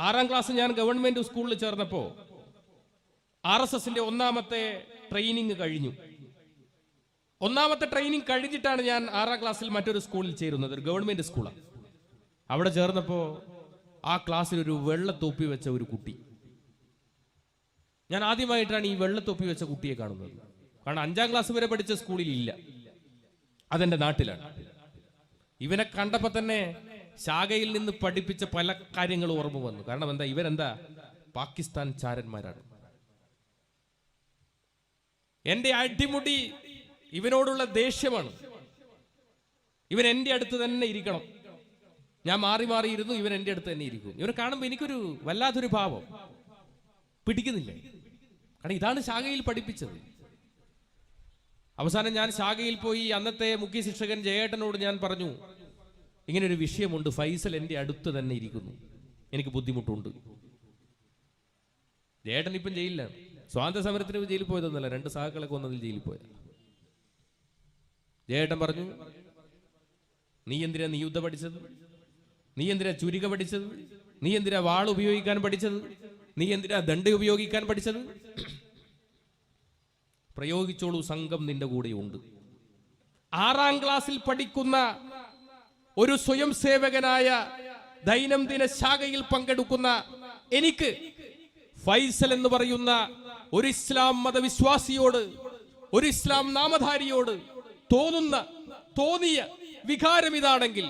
6ാം class ഞാൻ government സ്കൂളിൽ ചേർന്നപ്പോൾ RSSന്റെ ഒന്നാമത്തെ ട്രെയിനിങ് കഴിഞ്ഞു. ഒന്നാമത്തെ ട്രെയിനിങ് കഴിഞ്ഞിട്ടാണ് ഞാൻ 6ാം ക്ലാസ്സിൽ മറ്റൊരു സ്കൂളിൽ ചേരുന്നത്, ഒരു ഗവൺമെന്റ് സ്കൂളാണ്. അവിടെ ചേർന്നപ്പോൾ ആ ക്ലാസ്സിൽ ഒരു വെള്ളത്തൊപ്പി വെച്ച ഒരു കുട്ടി, ഞാൻ ആദ്യമായിട്ടാണ് ഈ വെള്ളത്തൊപ്പി വെച്ച കുട്ടിയെ കാണുന്നത്. കാരണം 5ാം ക്ലാസ് വരെ പഠിച്ച സ്കൂളിൽ ഇല്ല, അതെന്റെ നാട്ടിലാണ്. ഇവനെ കണ്ടപ്പോ തന്നെ ശാഖയിൽ നിന്ന് പഠിപ്പിച്ച പല കാര്യങ്ങളും ഓർമ്മ വന്നു. കാരണം എന്താ, ഇവരെന്താ പാകിസ്ഥാൻ ചാരന്മാരാണ്. എന്റെ അടിമുടി ഇവനോടുള്ള ദേഷ്യമാണ്. ഇവൻ എൻ്റെ അടുത്ത് തന്നെ ഇരിക്കണം, ഞാൻ മാറി മാറി ഇരുന്നു, ഇവൻ എൻ്റെ അടുത്ത് തന്നെ ഇരിക്കും. ഇവനെ കാണുമ്പോൾ എനിക്കൊരു വല്ലാത്തൊരു ഭാവം, പിടിക്കുന്നില്ല. കാരണം ഇതാണ് ശാഖയിൽ പഠിപ്പിച്ചത്. അവസാനം ഞാൻ ശാഖയിൽ പോയി അന്നത്തെ മുഖ്യ ശിക്ഷകൻ ജയേട്ടനോട് ഞാൻ പറഞ്ഞു, ഇങ്ങനെ ഒരു വിഷയമുണ്ട്, ഫൈസൽ എൻ്റെ അടുത്ത് തന്നെ ഇരിക്കുന്നു, എനിക്ക് ബുദ്ധിമുട്ടുണ്ട്. ജയേട്ടൻ ഇപ്പം ജയിലിലാണ്. സ്വാതന്ത്ര്യ സമരത്തിന് ജയിലിൽ പോയതൊന്നുമല്ല, 2 സഹാക്കളൊക്കെ വന്നതിൽ ജയിലിൽ പോയത്. ജയേട്ടൻ പറഞ്ഞു, നീ എന്തിനാ നിയുദ്ധ പഠിച്ചത്, നീ എന്തിനാ ചുരിക പഠിച്ചത്, നീ എന്തിനാ വാൾ ഉപയോഗിക്കാൻ പഠിച്ചത്, നീ എന്തിനാ ദണ്ഡ് ഉപയോഗിക്കാൻ പഠിച്ചത്? പ്രയോഗിച്ചോളൂ, സംഘം നിന്റെ കൂടെയുണ്ട്. 6ാം ക്ലാസ്സിൽ പഠിക്കുന്ന ഒരു സ്വയം സേവകനായ ദൈനംദിന ശാഖയിൽ പങ്കെടുക്കുന്ന എനിക്ക് ഫൈസൽ എന്ന് പറയുന്ന ഒരു ഇസ്ലാം മതവിശ്വാസിയോട്, ഒരു ഇസ്ലാം നാമധാരിയോട് തോന്നിയ വികാരം ഇതാണെങ്കിൽ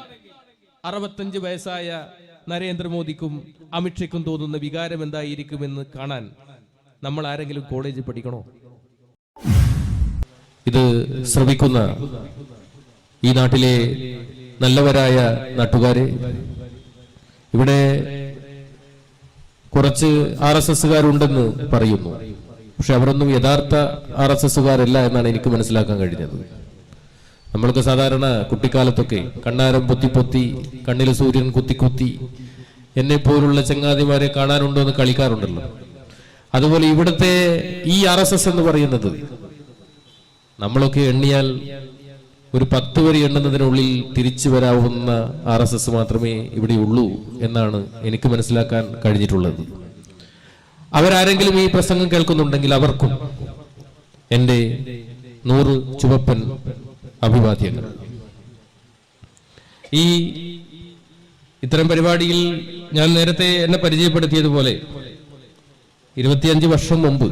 65 വയസ്സായ നരേന്ദ്രമോദിക്കും അമിത്ഷയ്ക്കും തോന്നുന്ന വികാരം എന്തായിരിക്കുമെന്ന് കാണാൻ നമ്മൾ ആരെങ്കിലും കോളേജിൽ പഠിക്കണോ? ഇത് ശ്രവിക്കുന്ന ഈ നാട്ടിലെ നല്ലവരായ നാട്ടുകാരെ, ഇവിടെ കുറച്ച് RSSകാരുണ്ടെന്ന് പറയുന്നു. പക്ഷെ അവരൊന്നും യഥാർത്ഥ RSSകാരല്ല എന്നാണ് എനിക്ക് മനസ്സിലാക്കാൻ കഴിഞ്ഞത്. നമ്മൾക്ക് സാധാരണ കുട്ടിക്കാലത്തൊക്കെ കണ്ണാരം പൊത്തി കണ്ണിൽ സൂര്യൻ കുത്തി എന്നെ പോലുള്ള ചങ്ങാതിമാരെ കാണാനുണ്ടോ എന്ന് കളിക്കാറുണ്ടല്ലോ. അതുപോലെ ഇവിടുത്തെ ഈ RSS എന്ന് പറയുന്നത് നമ്മളൊക്കെ എണ്ണിയാൽ ഒരു 10 വരെ എണ്ണുന്നതിനുള്ളിൽ തിരിച്ചു വരാവുന്ന RSS മാത്രമേ ഇവിടെ ഉള്ളൂ എന്നാണ് എനിക്ക് മനസ്സിലാക്കാൻ കഴിഞ്ഞിട്ടുള്ളത്. അവരാരെങ്കിലും ഈ പ്രസംഗം കേൾക്കുന്നുണ്ടെങ്കിൽ അവർക്കും എൻ്റെ 100 ചുവപ്പൻ അഭിവാദ്യങ്ങൾ. ഈ ഇത്തരം പരിപാടിയിൽ ഞാൻ നേരത്തെ എന്നെ പരിചയപ്പെടുത്തിയതുപോലെ 25 വർഷം മുമ്പ്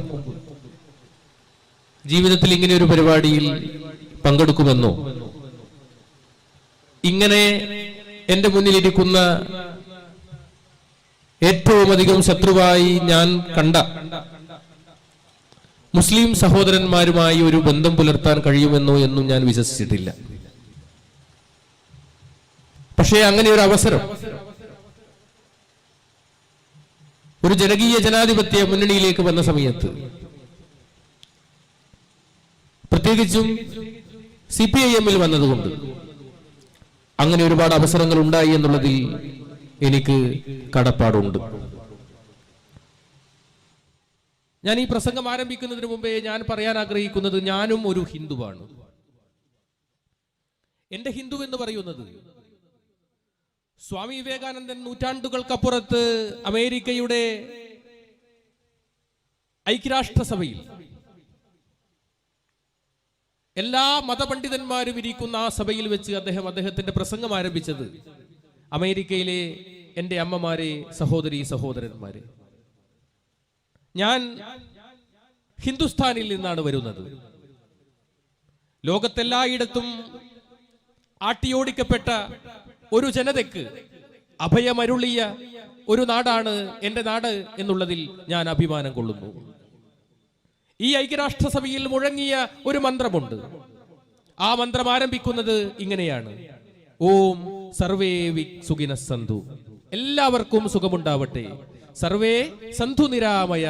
ജീവിതത്തിൽ ഇങ്ങനെ ഒരു പരിപാടിയിൽ പങ്കെടുക്കുമെന്നോ, ഇങ്ങനെ എന്റെ മുന്നിലിരിക്കുന്ന ഏറ്റവും അധികം ശത്രുവായി ഞാൻ കണ്ട മുസ്ലിം സഹോദരന്മാരുമായി ഒരു ബന്ധം പുലർത്താൻ കഴിയുമെന്നോ എന്നും ഞാൻ വിശ്വസിച്ചിട്ടില്ല. പക്ഷേ അങ്ങനെ ഒരു അവസരം ഒരു ജനകീയ ജനാധിപത്യ മുന്നണിയിലേക്ക് വന്ന സമയത്ത്, പ്രത്യേകിച്ചും CPIM-ൽ വന്നതുകൊണ്ട് അങ്ങനെ ഒരുപാട് അവസരങ്ങൾ ഉണ്ടായി എന്നുള്ളതിൽ എനിക്ക് കടപ്പാടുണ്ട്. ഞാൻ ഈ പ്രസംഗം ആരംഭിക്കുന്നതിന് മുമ്പേ ഞാൻ പറയാൻ ആഗ്രഹിക്കുന്നത്, ഞാനും ഒരു ഹിന്ദുവാണ്. എന്റെ ഹിന്ദു എന്ന് പറയുന്നത് സ്വാമി വിവേകാനന്ദൻ നൂറ്റാണ്ടുകൾക്കപ്പുറത്ത് അമേരിക്കയുടെ ഐക്യരാഷ്ട്രസഭയിൽ എല്ലാ മതപണ്ഡിതന്മാരും ഇരിക്കുന്ന ആ സഭയിൽ വെച്ച് അദ്ദേഹത്തിന്റെ പ്രസംഗം ആരംഭിച്ചത്, അമേരിക്കയിലെ എൻ്റെ അമ്മമാരെ, സഹോദരന്മാരെ, ഞാൻ ഹിന്ദുസ്ഥാനിൽ നിന്നാണ് വരുന്നത്. ലോകത്തെല്ലായിടത്തും ആട്ടിയോടിക്കപ്പെട്ട ഒരു ജനതയ്ക്ക് അഭയമരുളിയ ഒരു നാടാണ് എൻ്റെ നാട് എന്നുള്ളതിൽ ഞാൻ അഭിമാനം കൊള്ളുന്നു. ഈ ഐക്യരാഷ്ട്രസഭയിൽ മുഴങ്ങിയ ഒരു മന്ത്രമുണ്ട്. ആ മന്ത്രം ആരംഭിക്കുന്നത് ഇങ്ങനെയാണ്: ഓം സർവേ സുഖിന സന്തു, എല്ലാവർക്കും സുഖമുണ്ടാവട്ടെ. സർവേ സന്ധു നിരാമയ,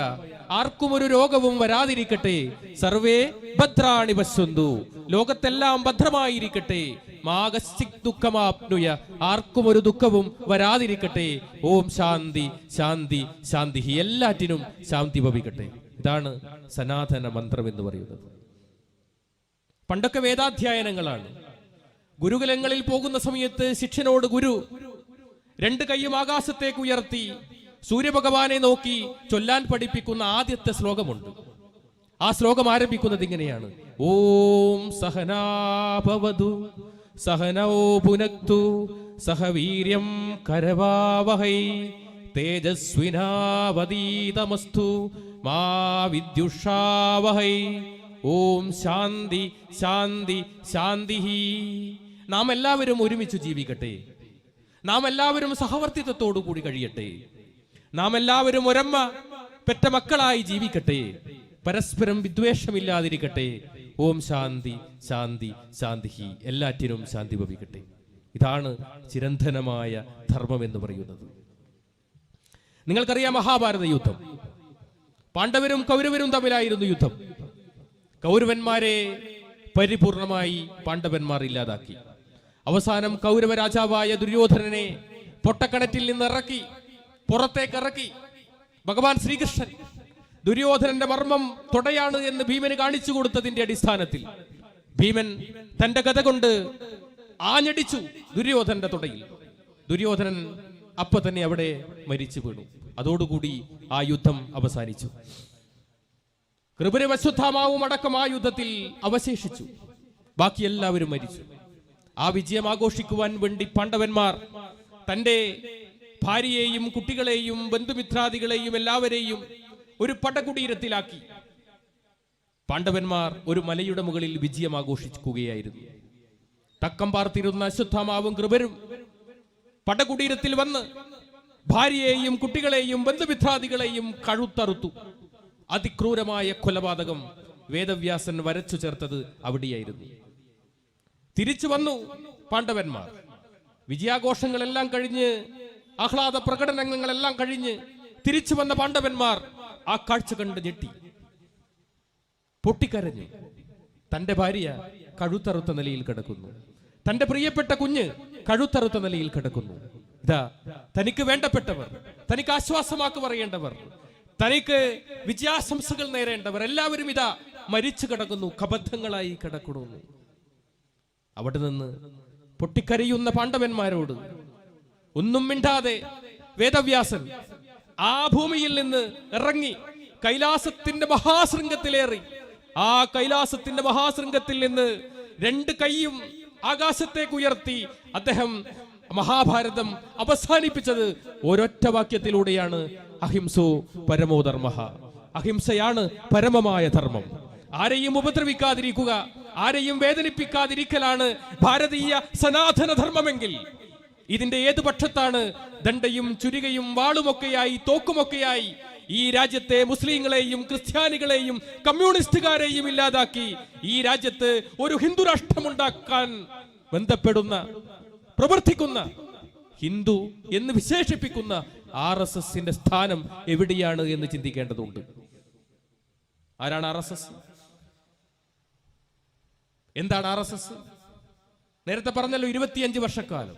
ആർക്കും ഒരു രോഗവും വരാതിരിക്കട്ടെ. സർവേ ഭദ്രാണി പശ്യന്തു, ലോകത്തെല്ലാം ഭദ്രമായിരിക്കട്ടെ. മാഗസ്തിക് ദുഃഖമാപ്നുയ, ആർക്കും ഒരു ദുഃഖവും വരാതിരിക്കട്ടെ. ഓം ശാന്തി ശാന്തി ശാന്തി, എല്ലാറ്റിനും ശാന്തി ഭവിക്കട്ടെ. ഇതാണ് സനാതന മന്ത്രം എന്ന് പറയുന്നത്. പണ്ടൊക്കെ വേദാധ്യായനങ്ങളാണ്. ഗുരുകുലങ്ങളിൽ പോകുന്ന സമയത്ത് ശിഷ്യനോട് ഗുരു 2 കൈയും ആകാശത്തേക്ക് ഉയർത്തി സൂര്യഭഗവാനെ നോക്കി ചൊല്ലാൻ പഠിപ്പിക്കുന്ന ആദ്യത്തെ ശ്ലോകമുണ്ട്. ആ ശ്ലോകം ആരംഭിക്കുന്നത് ഇങ്ങനെയാണ്: ഓം സഹനാഭവതു സഹനോ ഭുനക്തു സഹ വീര്യം കരവാവഹൈ തേജസ്വിനാവതീതമസ്തു മാ വിദ്യുഷാവഹൈ ഓം ശാന്തി ശാന്തി ശാന്തി. നാം എല്ലാവരും ഒരുമിച്ച് ജീവിക്കട്ടെ. നാം എല്ലാവരും സഹവർത്തിത്വത്തോടു കൂടി കഴിയട്ടെ. നാം എല്ലാവരും ഒരമ്മ പെറ്റ മക്കളായി ജീവിക്കട്ടെ. പരസ്പരം വിദ്വേഷമില്ലാതിരിക്കട്ടെ. ഓം ശാന്തി ശാന്തി ശാന്തി. എല്ലാറ്റിനും ശാന്തി ഭവിക്കട്ടെ. ഇതാണ് ചിരന്തനമായ ധർമ്മം എന്ന് പറയുന്നത്. നിങ്ങൾക്കറിയാം, മഹാഭാരത യുദ്ധം പാണ്ഡവരും കൗരവരും തമ്മിലായിരുന്നു യുദ്ധം. കൗരവന്മാരെ പരിപൂർണമായി പാണ്ഡവന്മാർ ഇല്ലാതാക്കി. അവസാനം കൗരവ രാജാവായ ദുര്യോധനനെ പൊട്ടക്കണറ്റിൽ നിന്ന് പുറത്തേക്ക് ഭഗവാൻ ശ്രീകൃഷ്ണൻ ദുര്യോധനന്റെ മർമ്മം തൊടയാണ് എന്ന് ഭീമന് കാണിച്ചു കൊടുത്തതിന്റെ അടിസ്ഥാനത്തിൽ ഭീമൻ തന്റെ ഗദ കൊണ്ട് ആഞ്ഞടിച്ചു ദുര്യോധനന്റെ തുടയിൽ. ദുര്യോധനൻ അപ്പൊ തന്നെ അവിടെ മരിച്ചു വീണു. അതോടുകൂടി ആ യുദ്ധം അവസാനിച്ചു. കൃപരും അശ്വത്ഥാമാവും അടക്കം ആ യുദ്ധത്തിൽ അവശേഷിച്ചു. ബാക്കി എല്ലാവരും മരിച്ചു. ആ വിജയം ആഘോഷിക്കുവാൻ വേണ്ടി പാണ്ഡവന്മാർ തന്റെ ഭാര്യയെയും കുട്ടികളെയും ബന്ധുമിത്രാദികളെയും എല്ലാവരെയും ഒരു പടകുടീരത്തിലാക്കി. പാണ്ഡവന്മാർ ഒരു മലയുടെ മുകളിൽ വിജയം ആഘോഷിക്കുകയായിരുന്നു. തക്കം പാർത്തിരുന്ന അശ്വത്ഥാമാവും കൃപരും പടകുടീരത്തിൽ വന്ന് ഭാര്യയെയും കുട്ടികളെയും ബന്ധുമിത്രാദികളെയും കഴുത്തറുത്തു. അതിക്രൂരമായ കൊലപാതകം വേദവ്യാസൻ വരച്ചു ചേർത്തത് അവിടെയായിരുന്നു. തിരിച്ചു വന്നു പാണ്ഡവന്മാർ. വിജയാഘോഷങ്ങളെല്ലാം കഴിഞ്ഞ്, ആഹ്ലാദ പ്രകടനങ്ങളെല്ലാം കഴിഞ്ഞ് തിരിച്ചു വന്ന പാണ്ഡവന്മാർ ആ കാഴ്ച കണ്ട് ഞെട്ടി, പൊട്ടിക്കരഞ്ഞു. തന്റെ ഭാര്യ കഴുത്തറുത്ത നിലയിൽ കിടക്കുന്നു. തന്റെ പ്രിയപ്പെട്ട കുഞ്ഞ് കഴുത്തറുത്ത നിലയിൽ കിടക്കുന്നു. ഇതാ തനിക്ക് വേണ്ടപ്പെട്ടവർ, തനിക്ക് ആശ്വാസമാക്ക് പറയേണ്ടവർ, തനിക്ക് വിജയാശംസകൾ നേരേണ്ടവർ എല്ലാവരും ഇതാ മരിച്ചു കിടക്കുന്നു, കബദ്ധങ്ങളായി കിടക്കുന്നു. അവിടെ നിന്ന് പൊട്ടിക്കരയുന്ന പാണ്ഡവന്മാരോട് ഒന്നും മിണ്ടാതെ വേദവ്യാസൻ ആ ഭൂമിയിൽ നിന്ന് ഇറങ്ങി കൈലാസത്തിന്റെ മഹാശൃംഗത്തിലേറി. ആ കൈലാസത്തിന്റെ മഹാശൃംഗത്തിൽ നിന്ന് രണ്ട് കൈയും ആകാശത്തേക്ക് ഉയർത്തി അദ്ദേഹം മഹാഭാരതം അവസാനിപ്പിച്ചത് ഒരൊറ്റ വാക്യത്തിലൂടെയാണ്: അഹിംസോ പരമോധർമ്മ. അഹിംസയാണ് പരമമായ ധർമ്മം. ആരെയും ഉപദ്രവിക്കാതിരിക്കുക, ആരെയും വേദനിപ്പിക്കാതിരിക്കലാണ് ഭാരതീയ സനാതന ധർമ്മമെങ്കിൽ ഇതിന്റെ ഏതു പക്ഷത്താണ് ദണ്ഡയും ചുരികയും വാളുമൊക്കെയായി തോക്കുമൊക്കെയായി ഈ രാജ്യത്തെ മുസ്ലിങ്ങളെയും ക്രിസ്ത്യാനികളെയും കമ്മ്യൂണിസ്റ്റുകാരെയും ഇല്ലാതാക്കി ഈ രാജ്യത്ത് ഒരു ഹിന്ദു രാഷ്ട്രമുണ്ടാക്കാൻ പ്രവർത്തിക്കുന്ന ഹിന്ദു എന്ന് വിശേഷിപ്പിക്കുന്ന RSSന്റെ സ്ഥാനം എവിടെയാണ് എന്ന് ചിന്തിക്കേണ്ടതുണ്ട്. ആരാണ് RSS? എന്താണ് RSS? നേരത്തെ പറഞ്ഞല്ലോ, 25 വർഷക്കാലം,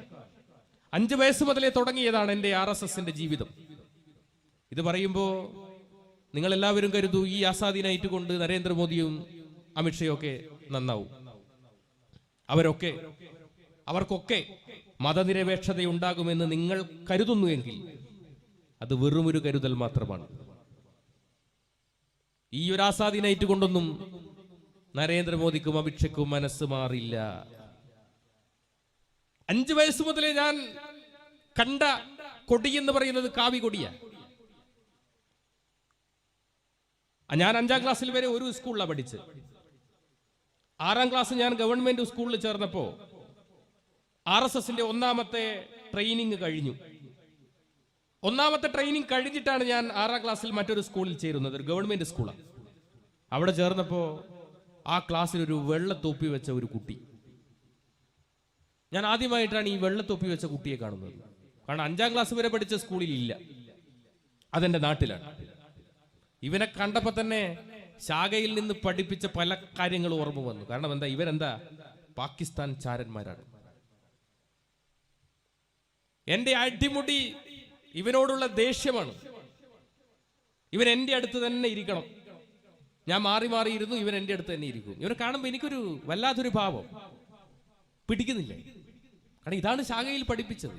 5 വയസ്സ് മുതലേ തുടങ്ങിയതാണ് എൻ്റെ RSSന്റെ ജീവിതം. ഇത് പറയുമ്പോൾ നിങ്ങൾ എല്ലാവരും കരുതൂ ഈ ആസാദി നൈറ്റ് കൊണ്ട് നരേന്ദ്രമോദിയും അമിത്ഷയും ഒക്കെ നന്നാവും. അവർക്കൊക്കെ മതനിരപേക്ഷതയുണ്ടാകുമെന്ന് നിങ്ങൾ കരുതുന്നുവെങ്കിൽ അത് വെറുമൊരു കരുതൽ മാത്രമാണ്. ഈ ഒരു ആസാദി നൈറ്റ് കൊണ്ടൊന്നും നരേന്ദ്രമോദിക്കും അമിത്ഷയ്ക്കും മനസ്സ് മാറില്ല. 5 വയസ്സ് മുതലേ ഞാൻ കണ്ട കൊടി എന്ന് പറയുന്നത് കാവി കൊടിയാണ്. ഞാൻ 5ാം ക്ലാസ്സിൽ വരെ ഒരു സ്കൂളിലാണ് പഠിച്ചത്. 6ാം ക്ലാസ് ഞാൻ ഗവൺമെന്റ് സ്കൂളിൽ ചേർന്നപ്പോൾ RSSന്റെ ഒന്നാമത്തെ ട്രെയിനിങ് കഴിഞ്ഞു. ഒന്നാമത്തെ ട്രെയിനിങ് കഴിഞ്ഞിട്ടാണ് ഞാൻ 6ാം ക്ലാസ്സിൽ മറ്റൊരു സ്കൂളിൽ ചേരുന്നത്, ഒരു ഗവൺമെന്റ് സ്കൂളാണ്. അവിടെ ചേർന്നപ്പോൾ ആ ക്ലാസ്സിൽ ഒരു വെള്ളത്തൊപ്പി വെച്ച ഒരു കുട്ടി. ഞാൻ ആദ്യമായിട്ടാണ് ഈ വെള്ളത്തൊപ്പി വെച്ച കുട്ടിയെ കാണുന്നത്. കാരണം 5ാം ക്ലാസ് വരെ പഠിച്ച സ്കൂളിൽ ഇല്ല, അതെന്റെ നാട്ടിലാണ്. ഇവനെ കണ്ടപ്പോൾ തന്നെ ശാഖയിൽ നിന്ന് പഠിപ്പിച്ച പല കാര്യങ്ങളും ഓർമ്മ വന്നു. കാരണം എന്താ, ഇവരെന്താ പാകിസ്ഥാൻ ചാരന്മാരാണ്. എന്റെ അടിമുടി ഇവനോടുള്ള ദേഷ്യമാണ്. ഇവൻ എൻ്റെ അടുത്ത് തന്നെ ഇരിക്കണം. ഞാൻ മാറി മാറിയിരുന്നു, ഇവൻ എൻ്റെ അടുത്ത് തന്നെ ഇരിക്കും. ഇവനെ കാണുമ്പോൾ എനിക്കൊരു വല്ലാത്തൊരു ഭാവം, പിടിക്കുന്നില്ല. കാരണം ഇതാണ് ശാഖയിൽ പഠിപ്പിച്ചത്.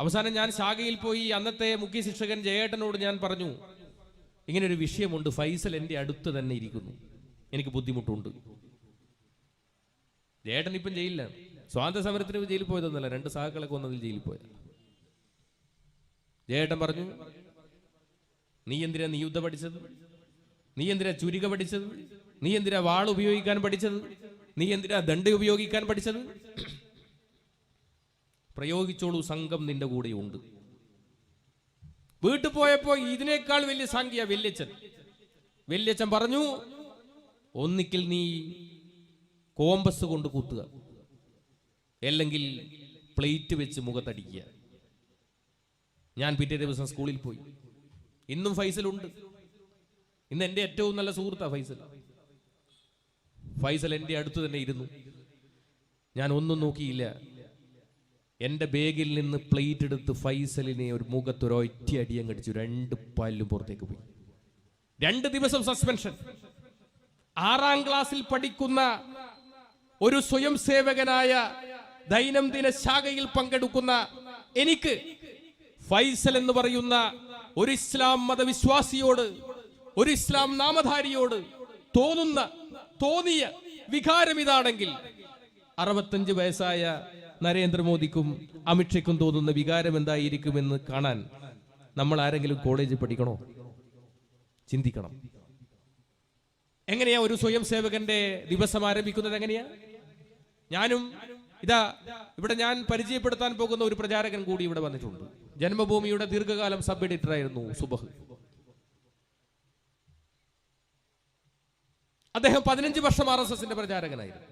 അവസാനം ഞാൻ ശാഖയിൽ പോയി അന്നത്തെ മുഖ്യ ശിക്ഷകൻ ജയേട്ടനോട് ഞാൻ പറഞ്ഞു, ഇങ്ങനൊരു വിഷയമുണ്ട്, ഫൈസൽ എൻ്റെ അടുത്ത് തന്നെ ഇരിക്കുന്നു, എനിക്ക് ബുദ്ധിമുട്ടുണ്ട്. ജയേട്ടൻ ഇപ്പം ജയിലിലാണ്. സ്വാതന്ത്ര്യ സമരത്തിന് ജയിലിൽ പോയതൊന്നുമല്ല, 2 സഹാക്കളൊക്കെ വന്നതിൽ ജയിലിൽ പോയത്. ജയേട്ടൻ പറഞ്ഞു, നീ എന്തിനാ നിയുദ്ധ പഠിച്ചത്? നീ എന്തിനാ ചുരിക പഠിച്ചത്? നീ എന്തിനാ വാൾ ഉപയോഗിക്കാൻ പഠിച്ചത്? നീ എന്തിനാ ദണ്ഡ് ഉപയോഗിക്കാൻ പഠിച്ചത്? പ്രയോഗിച്ചോളൂ, സംഘം നിന്റെ കൂടെയുണ്ട്. വീട്ടിൽ പോയപ്പോ ഇതിനേക്കാൾ വലിയ സംഖ്യ വല്യച്ഛൻ പറഞ്ഞു, ഒന്നിക്കിൽ നീ കോമ്പസ് കൊണ്ട് കുത്തുക, അല്ലെങ്കിൽ പ്ലേറ്റ് വെച്ച് മുഖത്തടിക്കുക. ഞാൻ പിറ്റേ ദിവസം സ്കൂളിൽ പോയി. ഇന്നും ഫൈസലുണ്ട്. ഇന്ന് എൻ്റെ ഏറ്റവും നല്ല സുഹൃത്താ ഫൈസൽ എൻ്റെ അടുത്ത് തന്നെ ഇരുന്നു. ഞാൻ ഒന്നും നോക്കിയില്ല. എൻ്റെ ബാഗിൽ നിന്ന് പ്ലേറ്റ് എടുത്ത് ഫൈസലിനെ ഒരു മുഖത്തൊരൊറ്റ അടിയം കടിച്ചു. 2 പല്ലും പുറത്തേക്ക് പോയി. 2 ദിവസം സസ്പെൻഷൻ. 6ാം ക്ലാസ്സിൽ പഠിക്കുന്ന ഒരു സ്വയം സേവകനായ ദൈനംദിന ശാഖയിൽ പങ്കെടുക്കുന്ന എനിക്ക് ഫൈസൽ എന്ന് പറയുന്ന ഒരു ഇസ്ലാം മതവിശ്വാസിയോട്, ഒരു ഇസ്ലാം നാമധാരിയോട് തോന്നിയ വികാരം ഇതാണെങ്കിൽ 65 വയസ്സായ നരേന്ദ്രമോദിക്കും അമിത്ഷയ്ക്കും തോന്നുന്ന വികാരം എന്തായിരിക്കുമെന്ന് കാണാൻ നമ്മൾ ആരെങ്കിലും കോളേജിൽ പഠിക്കണോ? ചിന്തിക്കണം. എങ്ങനെയാ ഒരു സ്വയം സേവകന്റെ ദിവസം ആരംഭിക്കുന്നത്? എങ്ങനെയാ? ഞാനും ഇവിടെ ഞാൻ പരിചയപ്പെടുത്താൻ പോകുന്ന ഒരു പ്രചാരകൻ കൂടി ഇവിടെ വന്നിട്ടുണ്ട്. ജന്മഭൂമിയുടെ ദീർഘകാലം സബ് എഡിറ്റർ ആയിരുന്നു സുബഹ്. അദ്ദേഹം 15 വർഷം RSSന്റെ പ്രചാരകനായിരുന്നു.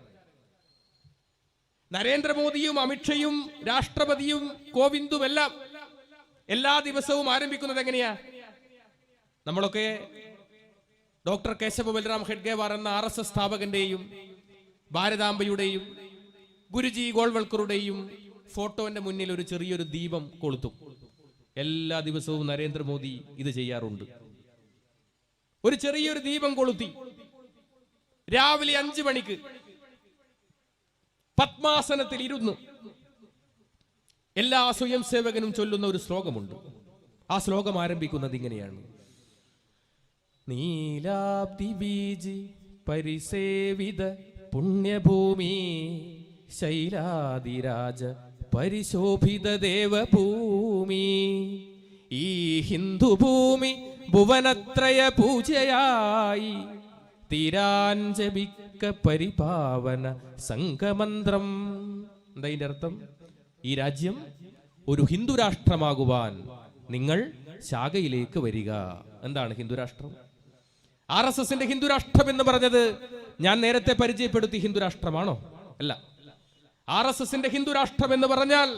നരേന്ദ്രമോദിയും അമിത്ഷയും രാഷ്ട്രപതിയും കോവിന്ദും എല്ലാം എല്ലാ ദിവസവും ആരംഭിക്കുന്നത് എങ്ങനെയാ? നമ്മളൊക്കെ ഡോക്ടർ കേശവ ബൽറാം ഹെഡ്ഗേവാർ എന്ന RSS സ്ഥാപകന്റെയും ഭാരതാംബയുടെയും ഗുരുജി ഗോൾവൽക്കറുടെയും ഫോട്ടോന്റെ മുന്നിൽ ഒരു ചെറിയൊരു ദീപം കൊളുത്തും. എല്ലാ ദിവസവും നരേന്ദ്രമോദി ഇത് ചെയ്യാറുണ്ട്. ഒരു ചെറിയൊരു ദീപം കൊളുത്തി രാവിലെ 5 മണിക്ക് പത്മാസനത്തിൽ ഇരുന്ന് എല്ലാ സ്വയം സേവകനും ചൊല്ലുന്ന ഒരു ശ്ലോകമുണ്ട്. ആ ശ്ലോകം ആരംഭിക്കുന്നത് ഇങ്ങനെയാണ്: നീലാബ്ദി ബീജി പരിസേവിത പുണ്യഭൂമി ശൈലാദിരാജ പരിശോഭിത ദേവഭൂമി, ഈ ഹിന്ദുഭൂമി ഭുവനത്രയ പൂജയായി തീരാഞ്ജപിക്ക പരിപാവന സംഘമന്ത്രം. എന്താ ഇതിന്റെ അർത്ഥം? ഈ രാജ്യം ഒരു ഹിന്ദു രാഷ്ട്രമാകുവാൻ നിങ്ങൾ ശാഖയിലേക്ക് വരിക. എന്താണ് ഹിന്ദുരാഷ്ട്രം? RSSന്റെ ഹിന്ദുരാഷ്ട്രം എന്ന് പറഞ്ഞത് ഞാൻ നേരത്തെ പരിചയപ്പെടുത്തി ഹിന്ദുരാഷ്ട്രമാണോ? അല്ല. RSSന്റെ ഹിന്ദുരാഷ്ട്രം എന്ന് പറഞ്ഞാൽ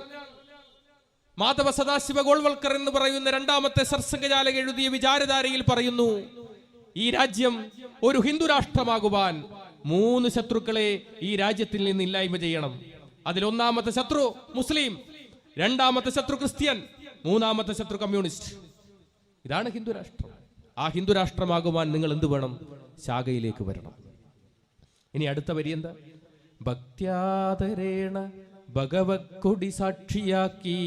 മാധവ സദാശിവ ഗോൾവൽക്കർ എന്ന് പറയുന്ന 2ാമത്തെ സർസംഘചാലക എഴുതിയ വിചാരധാരയിൽ പറയുന്നു, ഈ രാജ്യം ഒരു ഹിന്ദുരാഷ്ട്രമാകുവാൻ 3 ശത്രുക്കളെ ഈ രാജ്യത്തിൽ നിന്ന് ഇല്ലായ്മ ചെയ്യണം. അതിൽ 1ാമത്തെ ശത്രു മുസ്ലിം, 2ാമത്തെ ശത്രു ക്രിസ്ത്യൻ, 3ാമത്തെ ശത്രു കമ്മ്യൂണിസ്റ്റ്. ഇതാണ് ഹിന്ദുരാഷ്ട്രം. ആ ഹിന്ദുരാഷ്ട്രമാകുവാൻ നിങ്ങൾ എന്ത് വേണം? ശാഖയിലേക്ക് വരണം. ഇനി അടുത്ത വരി എന്താ? ഭക്ത്യാദരേണ ഭഗവത്കൊടി സാക്ഷിയാക്കി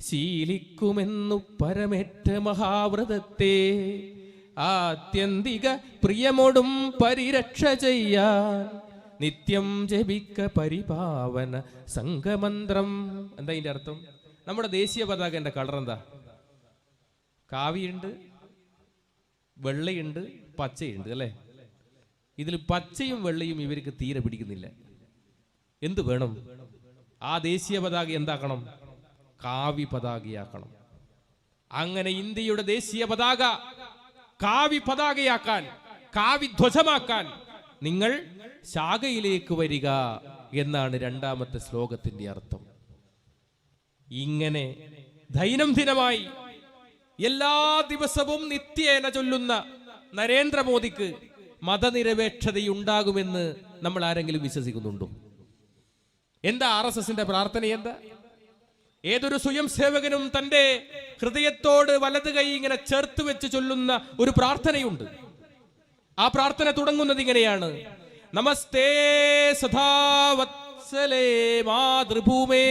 ശീലിക്കുമെന്നു പരമേറ്റ മഹാവ്രതത്തെ ആത്യന്തിക പ്രിയമോടും പരിരക്ഷ ചെയ്യാൻ നിത്യം ജപിക്ക പരിപാവന സംഘമന്ത്രം. എന്താ ഇതിന്റെ അർത്ഥം? നമ്മുടെ ദേശീയ പതാകന്റെ കളർ എന്താ? കാവിയുണ്ട്, വെള്ളയുണ്ട്, പച്ചയുണ്ട് അല്ലേ? ഇതിൽ പച്ചയും വെള്ളയും ഇവർക്ക് തീരെ പിടിക്കുന്നില്ല. എന്ത് വേണം? ആ ദേശീയ പതാക എന്താക്കണം? കാവി പതാകയാക്കണം. അങ്ങനെ ഇന്ത്യയുടെ ദേശീയ പതാക കാവി പതാകയാക്കാൻ, കാവി ധ്വജമാക്കാൻ നിങ്ങൾ ശാഖയിലേക്ക് വരിക എന്നാണ് 2ാമത്തെ ശ്ലോകത്തിന്റെ അർത്ഥം. ഇങ്ങനെ ദൈനംദിനമായി എല്ലാ ദിവസവും നിത്യേന ചൊല്ലുന്ന നരേന്ദ്രമോദിക്ക് മതനിരപേക്ഷതയുണ്ടാകുമെന്ന് നമ്മൾ ആരെങ്കിലും വിശ്വസിക്കുന്നുണ്ടോ? എന്താ RSSന്റെ പ്രാർത്ഥന? എന്താ? ഏതൊരു സ്വയം സേവകനും തന്റെ ഹൃദയത്തോട് വലത് കൈ ഇങ്ങനെ ചേർത്ത് വെച്ച് ചൊല്ലുന്ന ഒരു പ്രാർത്ഥനയുണ്ട്. ആ പ്രാർത്ഥന തുടങ്ങുന്നത് ഇങ്ങനെയാണ്: നമസ്തേ സദാ വത്സലേ മാതൃഭൂമേ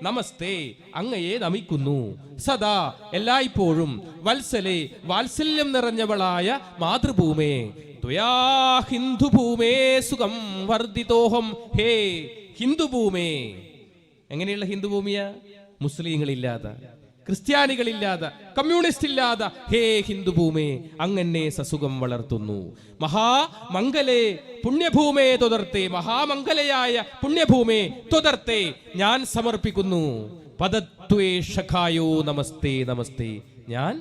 നമസ്തേ അങ്ങയെ നമിക്കുന്നു. സദാ എല്ലായ്പ്പോഴും വത്സലേ വാത്സല്യം നിറഞ്ഞവളായ മാതൃഭൂമേ ത്വയാ ഹിന്ദുഭൂമേ സുഖം വർദ്ധിതോഹം. ഹേ ഹിന്ദുഭൂമേ. എങ്ങനെയുള്ള ഹിന്ദുഭൂമിയാ? മുസ്ലിങ്ങളില്ലാതെ, ക്രിസ്ത്യാനികളില്ലാതെ, കമ്മ്യൂണിസ്റ്റ് ഇല്ലാതെ ഹേ ഹിന്ദുഭൂമേ അങ്ങനെ സസുഖം വളർത്തുന്നു. മഹാമംഗലേ പുണ്യഭൂമേ തൊതർത്തേ. മഹാമംഗലയായ പുണ്യഭൂമേ തൊതർത്തേ ഞാൻ സമർപ്പിക്കുന്നു. പദത്വേ ഷഖായോ നമസ്തേ നമസ്തേ. ഞാൻ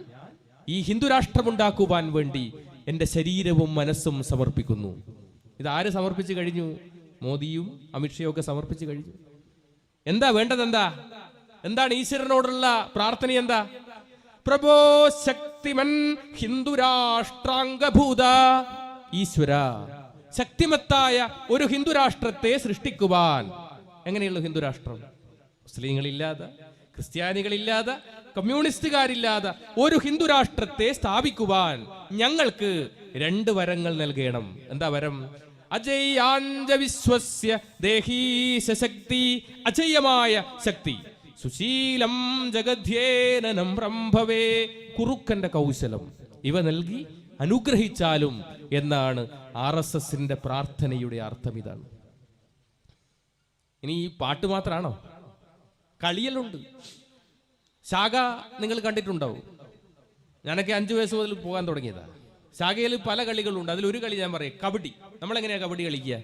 ഈ ഹിന്ദുരാഷ്ട്രമുണ്ടാക്കുവാൻ വേണ്ടി എൻ്റെ ശരീരവും മനസ്സും സമർപ്പിക്കുന്നു. ഇതാര് സമർപ്പിച്ചു കഴിഞ്ഞു? മോദിയും അമിത്ഷയും ഒക്കെ സമർപ്പിച്ചു കഴിഞ്ഞു. എന്താ വേണ്ടത്? എന്താണ് ഈശ്വരനോടുള്ള പ്രാർത്ഥന? എന്താ? പ്രഭോ ശക്തിമൻ ഹിന്ദുരാഷ്ട്രാംഗഭൂത. ഈശ്വര, ശക്തിമത്തായ ഒരു ഹിന്ദുരാഷ്ട്രത്തെ സൃഷ്ടിക്കുവാൻ. എങ്ങനെയുള്ള ഹിന്ദുരാഷ്ട്രം? മുസ്ലിങ്ങളില്ലാതെ, ക്രിസ്ത്യാനികളില്ലാതെ, കമ്മ്യൂണിസ്റ്റുകാരില്ലാതെ ഒരു ഹിന്ദുരാഷ്ട്രത്തെ സ്ഥാപിക്കുവാൻ ഞങ്ങൾക്ക് 2 വരങ്ങൾ നൽകണം. എന്താ വരം? അജയാഞ്ച വിശ്വസ്യ ദേഹീശ ശക്തി. അജയമായ ശക്തി. സുശീലം ജഗധ്യേനനം ഭവേ. കുറുക്കന്റെ കൗശലം ഇവ നൽകി അനുഗ്രഹിച്ചാലും എന്നാണ് RSSന്റെ പ്രാർത്ഥനയുടെ അർത്ഥം. ഇതാണ്. ഇനി ഈ പാട്ട് മാത്രമാണോ? കളിയലുണ്ട്. ശാഖ നിങ്ങൾ കണ്ടിട്ടുണ്ടാവും. ഞാനൊക്കെ 5 വയസ്സ് മുതൽ പോകാൻ തുടങ്ങിയതാ. ശാഖയിൽ പല കളികളുണ്ട്. അതിലൊരു കളി ഞാൻ പറയാം, കബഡി. നമ്മളെങ്ങനെയാ കബഡി കളിക്കുക?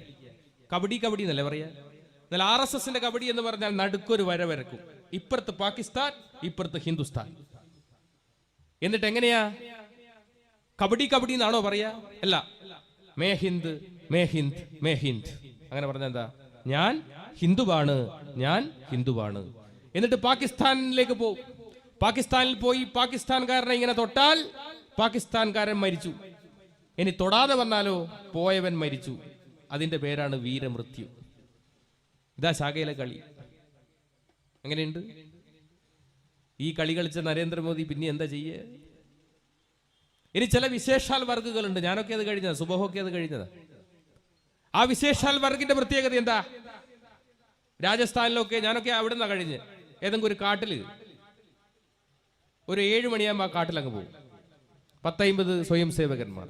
കബഡി എന്നല്ലേ പറയാ? എന്നാൽ RSSന്റെ കബഡി എന്ന് പറഞ്ഞാൽ നടുക്കൊരു വര വരക്കും. ഇപ്പുറത്ത് പാകിസ്ഥാൻ, ഇപ്പുറത്ത് ഹിന്ദുസ്ഥാൻ. എന്നിട്ട് എങ്ങനെയാ? കബഡി എന്നാണോ പറയാ? അല്ല, may Hind may Hind may Hind. അങ്ങനെ പറഞ്ഞാൽ എന്താ? ഞാൻ ഹിന്ദുവാണ്, ഞാൻ ഹിന്ദുവാണ്. എന്നിട്ട് പാകിസ്ഥാനിലേക്ക് പോകും. പാകിസ്ഥാനിൽ പോയി പാകിസ്ഥാൻകാരനെ ഇങ്ങനെ തൊട്ടാൽ പാകിസ്ഥാൻകാരൻ മരിച്ചു. ഇനി തൊടാതെ വന്നാലോ പോയവൻ മരിച്ചു. അതിന്റെ പേരാണ് വീരമൃത്യു. ഇതാ ശാഖയിലെ കളി. എങ്ങനെയുണ്ട്? ഈ കളി കളിച്ച നരേന്ദ്രമോദി പിന്നെ എന്താ ചെയ്യേ? ഇനി ചില വിശേഷാൽ വർഗങ്ങളുണ്ട്. ഞാനൊക്കെ അത് കഴിഞ്ഞതാ, സുബഹൊക്കെ അത് കഴിഞ്ഞതാ. ആ വിശേഷാൽ വർഗിന്റെ പ്രത്യേകത എന്താ? രാജസ്ഥാനിലൊക്കെ ഞാനൊക്കെ അവിടെ നിന്നാ കഴിഞ്ഞ് ഏതെങ്കിലും ഒരു കാട്ടില് ഒരു 7 മണിയാകുമ്പോൾ ആ കാട്ടിലങ്ങ് പോകും. 10-50 സ്വയം സേവകന്മാർ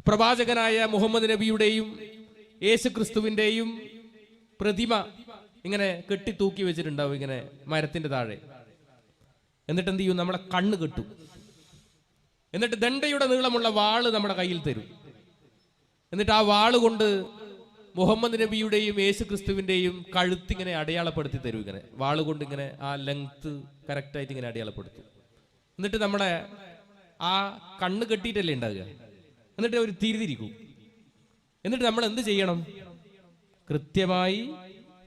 പ്രവാചകനായ മുഹമ്മദ് നബിയുടെയും യേശു ക്രിസ്തുവിന്റെയും പ്രതിമ ഇങ്ങനെ കെട്ടി തൂക്കി വെച്ചിട്ടുണ്ടാവും ഇങ്ങനെ മരത്തിന്റെ താഴെ. എന്നിട്ട് എന്ത് ചെയ്യും? നമ്മളെ കണ്ണ് കെട്ടും. എന്നിട്ട് ദണ്ഡയുടെ നീളമുള്ള വാള് നമ്മുടെ കയ്യിൽ തരും. എന്നിട്ട് ആ വാള് കൊണ്ട് മുഹമ്മദ് നബിയുടെയും യേശു ക്രിസ്തുവിന്റെയും കഴുത്തിങ്ങനെ അടയാളപ്പെടുത്തി തരും. ഇങ്ങനെ വാള് കൊണ്ട് ഇങ്ങനെ ആ ലെങ്ത് കറക്റ്റായിട്ട് ഇങ്ങനെ അടയാളപ്പെടുത്തും. എന്നിട്ട് നമ്മുടെ ആ കണ്ണ് കെട്ടിയിട്ടല്ലേ ഉണ്ടാകുക. എന്നിട്ട് അവർ തിരിതിരിക്കും. എന്നിട്ട് നമ്മൾ എന്ത് ചെയ്യണം? കൃത്യമായി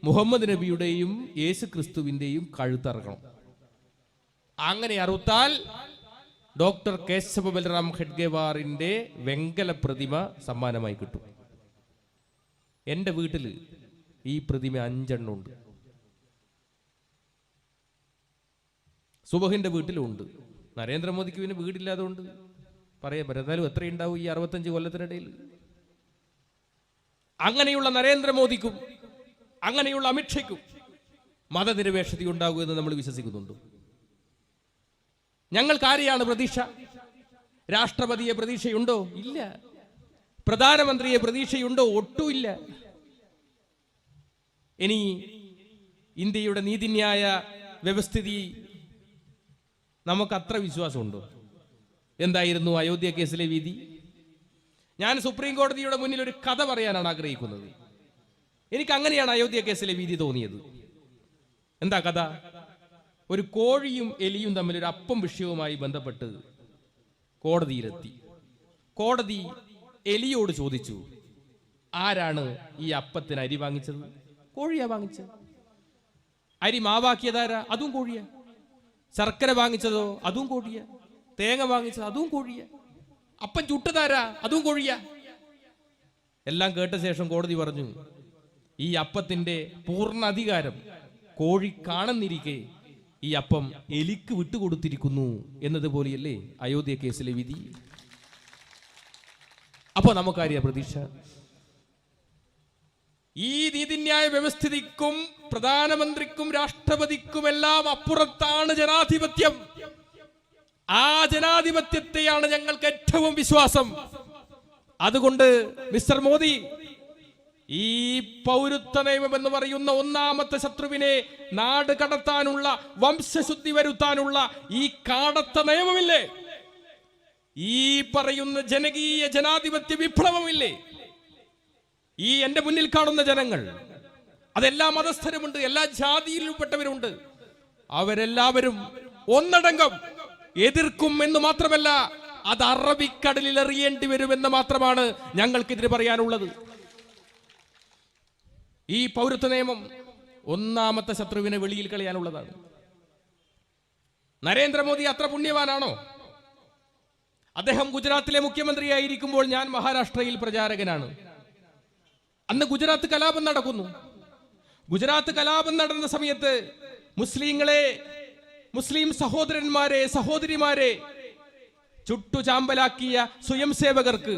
മുഹമ്മദ് നബിയുടെയും യേശു ക്രിസ്തുവിന്റെയും കഴുത്തറക്കണം. അങ്ങനെ അറുത്താൽ ഡോക്ടർ കേശവ ബൽറാം ഖഡ്ഗേവാറിന്റെ വെങ്കല പ്രതിമ സമ്മാനമായി കിട്ടും. എൻ്റെ വീട്ടിൽ ഈ പ്രതിമ 5 എണ്ണം ഉണ്ട്. സുബഹിന്റെ വീട്ടിലുണ്ട്. നരേന്ദ്രമോദിക്ക് പിന്നെ വീടില്ലാതുകൊണ്ട് പറയാൻ പറ്റും. എന്നാലും എത്രയുണ്ടാവും ഈ 65 കൊല്ലത്തിനിടയിൽ? അങ്ങനെയുള്ള നരേന്ദ്രമോദിക്കും അങ്ങനെയുള്ള അമിത്ഷയ്ക്കും മതനിരപേക്ഷത ഉണ്ടാകുമെന്ന് നമ്മൾ വിശ്വസിക്കുന്നുണ്ട്. ഞങ്ങൾക്ക് ആരെയാണ് പ്രതീക്ഷ? രാഷ്ട്രപതിയെ പ്രതീക്ഷയുണ്ടോ? ഇല്ല. പ്രധാനമന്ത്രിയെ പ്രതീക്ഷയുണ്ടോ? ഒട്ടുമില്ല. ഇനി ഇന്ത്യയുടെ നീതിന്യായ വ്യവസ്ഥിതി നമുക്ക് അത്ര വിശ്വാസമുണ്ടോ? എന്തായിരുന്നു അയോധ്യ കേസിലെ വിധി? ഞാൻ സുപ്രീം കോടതിയുടെ മുന്നിൽ ഒരു കഥ പറയാനാണ് ആഗ്രഹിക്കുന്നത്. എനിക്ക് അങ്ങനെയാണ് അയോധ്യ കേസിലെ വിധി തോന്നിയത്. എന്താ കഥ? ഒരു കോഴിയും എലിയും തമ്മിൽ ഒരു അപ്പം വിഷയവുമായി ബന്ധപ്പെട്ട് കോടതിയിലെത്തി. കോടതി എലിയോട് ചോദിച്ചു, ആരാണ് ഈ അപ്പത്തിന് അരി വാങ്ങിച്ചത്? കോഴിയാ വാങ്ങിച്ചത്. അരി മാവാക്കിയതാരാ? അതും കോഴിയാ. ശർക്കര വാങ്ങിച്ചതോ? അതും കോഴിയാ. തേങ്ങ വാങ്ങിച്ചത്? അതും കോഴിയാ. അപ്പം ചുട്ടതാരാ? അതും കോഴിയാ. എല്ലാം കേട്ട ശേഷം കോടതി പറഞ്ഞു, ഈ അപ്പത്തിന്റെ പൂർണ്ണ അധികാരം കോഴി കാണുന്നിരിക്കെ ഈ അപ്പം എലിക്ക് വിട്ടുകൊടുത്തിരിക്കുന്നു എന്നതുപോലെയല്ലേ അയോധ്യ കേസിലെ വിധി? അപ്പൊ നമുക്കറിയാം പ്രതീക്ഷ. ഈ നീതിന്യായ വ്യവസ്ഥിതിക്കും പ്രധാനമന്ത്രിക്കും രാഷ്ട്രപതിക്കുമെല്ലാം അപ്പുറത്താണ് ജനാധിപത്യം. ആ ജനാധിപത്യത്തെയാണ് ഞങ്ങൾക്ക് ഏറ്റവും വിശ്വാസം. അതുകൊണ്ട് മിസ്റ്റർ മോദി, ഈ പൗരത്വ നിയമം എന്ന് പറയുന്ന ഒന്നാമത്തെ ശത്രുവിനെ നാട് കടത്താനുള്ള, വംശശുദ്ധി വരുത്താനുള്ള ഈ കാടത്ത നിയമമില്ലേ, ഈ പറയുന്ന ജനകീയ ജനാധിപത്യ വിപ്ലവമില്ലേ, ഈ എന്റെ മുന്നിൽ കാണുന്ന ജനങ്ങൾ, അതെല്ലാ മതസ്ഥരുമുണ്ട്, എല്ലാ ജാതിയിലുംപ്പെട്ടവരുണ്ട്, അവരെല്ലാവരും ഒന്നടങ്കം എതിർക്കും എന്ന് മാത്രമല്ല, അത് അറബിക്കടലിൽ എറിയേണ്ടി വരുമെന്ന് മാത്രമാണ് ഞങ്ങൾക്കെതിരെ പറയാനുള്ളത്. ഈ പൗരത്വ നിയമം ഒന്നാമത്തെ ശത്രുവിനെ വെളിയിൽ കളയാനുള്ളതാണ്. നരേന്ദ്രമോദി അത്ര പുണ്യവാനാണോ? അദ്ദേഹം ഗുജറാത്തിലെ മുഖ്യമന്ത്രിയായിരിക്കുമ്പോൾ ഞാൻ മഹാരാഷ്ട്രയിൽ പ്രചാരകനാണ്. അന്ന് ഗുജറാത്ത് കലാപം നടക്കുന്നു. ഗുജറാത്ത് കലാപം നടന്ന സമയത്ത് മുസ്ലിം സഹോദരന്മാരെ, സഹോദരിമാരെ ചുട്ടുചാമ്പലാക്കിയ സ്വയം സേവകർക്ക്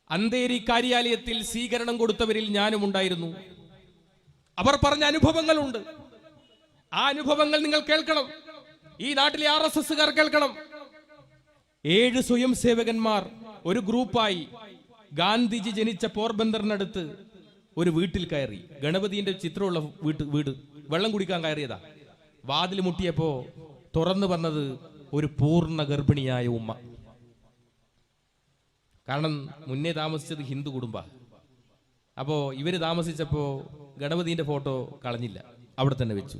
അന്തേരി കാര്യാലയത്തിൽ സ്വീകരണം കൊടുത്തവരിൽ ഞാനും ഉണ്ടായിരുന്നു. അവർ പറഞ്ഞ അനുഭവങ്ങളുണ്ട്. ആ അനുഭവങ്ങൾ നിങ്ങൾ കേൾക്കണം. ഈ നാട്ടിലെ RSSകാർ കേൾക്കണം. 7 സ്വയം സേവകന്മാർ ഒരു ഗ്രൂപ്പായി ഗാന്ധിജി ജനിച്ച പോർബന്ദറിനടുത്ത് ഒരു വീട്ടിൽ കയറി. ഗണപതിന്റെ ചിത്രമുള്ള വീട് വെള്ളം കുടിക്കാൻ കയറിയതാ. വാതിൽ മുട്ടിയപ്പോ തുറന്നു വന്നത് ഒരു പൂർണ്ണ ഗർഭിണിയായ ഉമ്മ. കാരണം മുന്നേ താമസിച്ചത് ഹിന്ദു കുടുംബ. അപ്പോ ഇവര് താമസിച്ചപ്പോ ഗണപതിന്റെ ഫോട്ടോ കളഞ്ഞില്ല, അവിടെ തന്നെ വെച്ചു.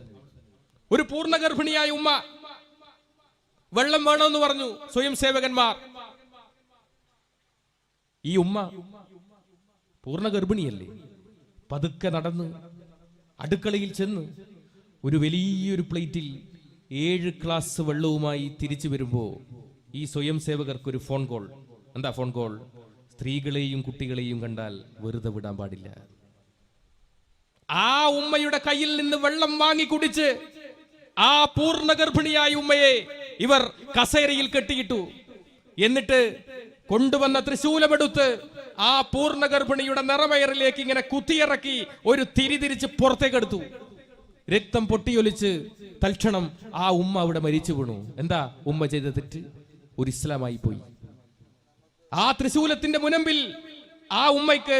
ഒരു പൂർണ്ണ ഗർഭിണിയായ ഉമ്മ. വെള്ളം വേണമെന്ന് പറഞ്ഞു സ്വയം സേവകന്മാർ. ഈ ഉമ്മ പൂർണ്ണ ഗർഭിണിയല്ലേ, പതുക്കെ നടന്ന് അടുക്കളയിൽ ചെന്ന് ഒരു വലിയൊരു പ്ലേറ്റിൽ 7 ഗ്ലാസ് വെള്ളവുമായി തിരിച്ചു വരുമ്പോ ഈ സ്വയം സേവകർക്ക് ഒരു ഫോൺ കോൾ. എന്താ ഫോൺ കോൾ? സ്ത്രീകളെയും കുട്ടികളെയും കണ്ടാൽ വെറുതെ വിടാൻ പാടില്ല. ആ ഉമ്മയുടെ കയ്യിൽ നിന്ന് വെള്ളം വാങ്ങി കുടിച്ച് ആ പൂർണ്ണ ഗർഭിണിയായ ഉമ്മയെ ഇവർ കസേരയിൽ കെട്ടിയിട്ടു. എന്നിട്ട് കൊണ്ടുവന്ന ത്രിശൂലമെടുത്ത് ആ പൂർണ്ണ ഗർഭിണിയുടെ നിറവയറിലേക്ക് ഇങ്ങനെ കുത്തിയിറക്കി ഒരു തിരിച്ച് പുറത്തേക്കെടുത്തു. രക്തം പൊട്ടിയൊലിച്ച് തൽക്ഷണം ആ ഉമ്മ അവിടെ മരിച്ചു വീണു. എന്താ ഉമ്മ ചെയ്ത തെറ്റ്? ഒരു ഇസ്ലാമായി പോയി. ആ ത്രിശൂലത്തിന്റെ മുനമ്പിൽ ആ ഉമ്മയ്ക്ക്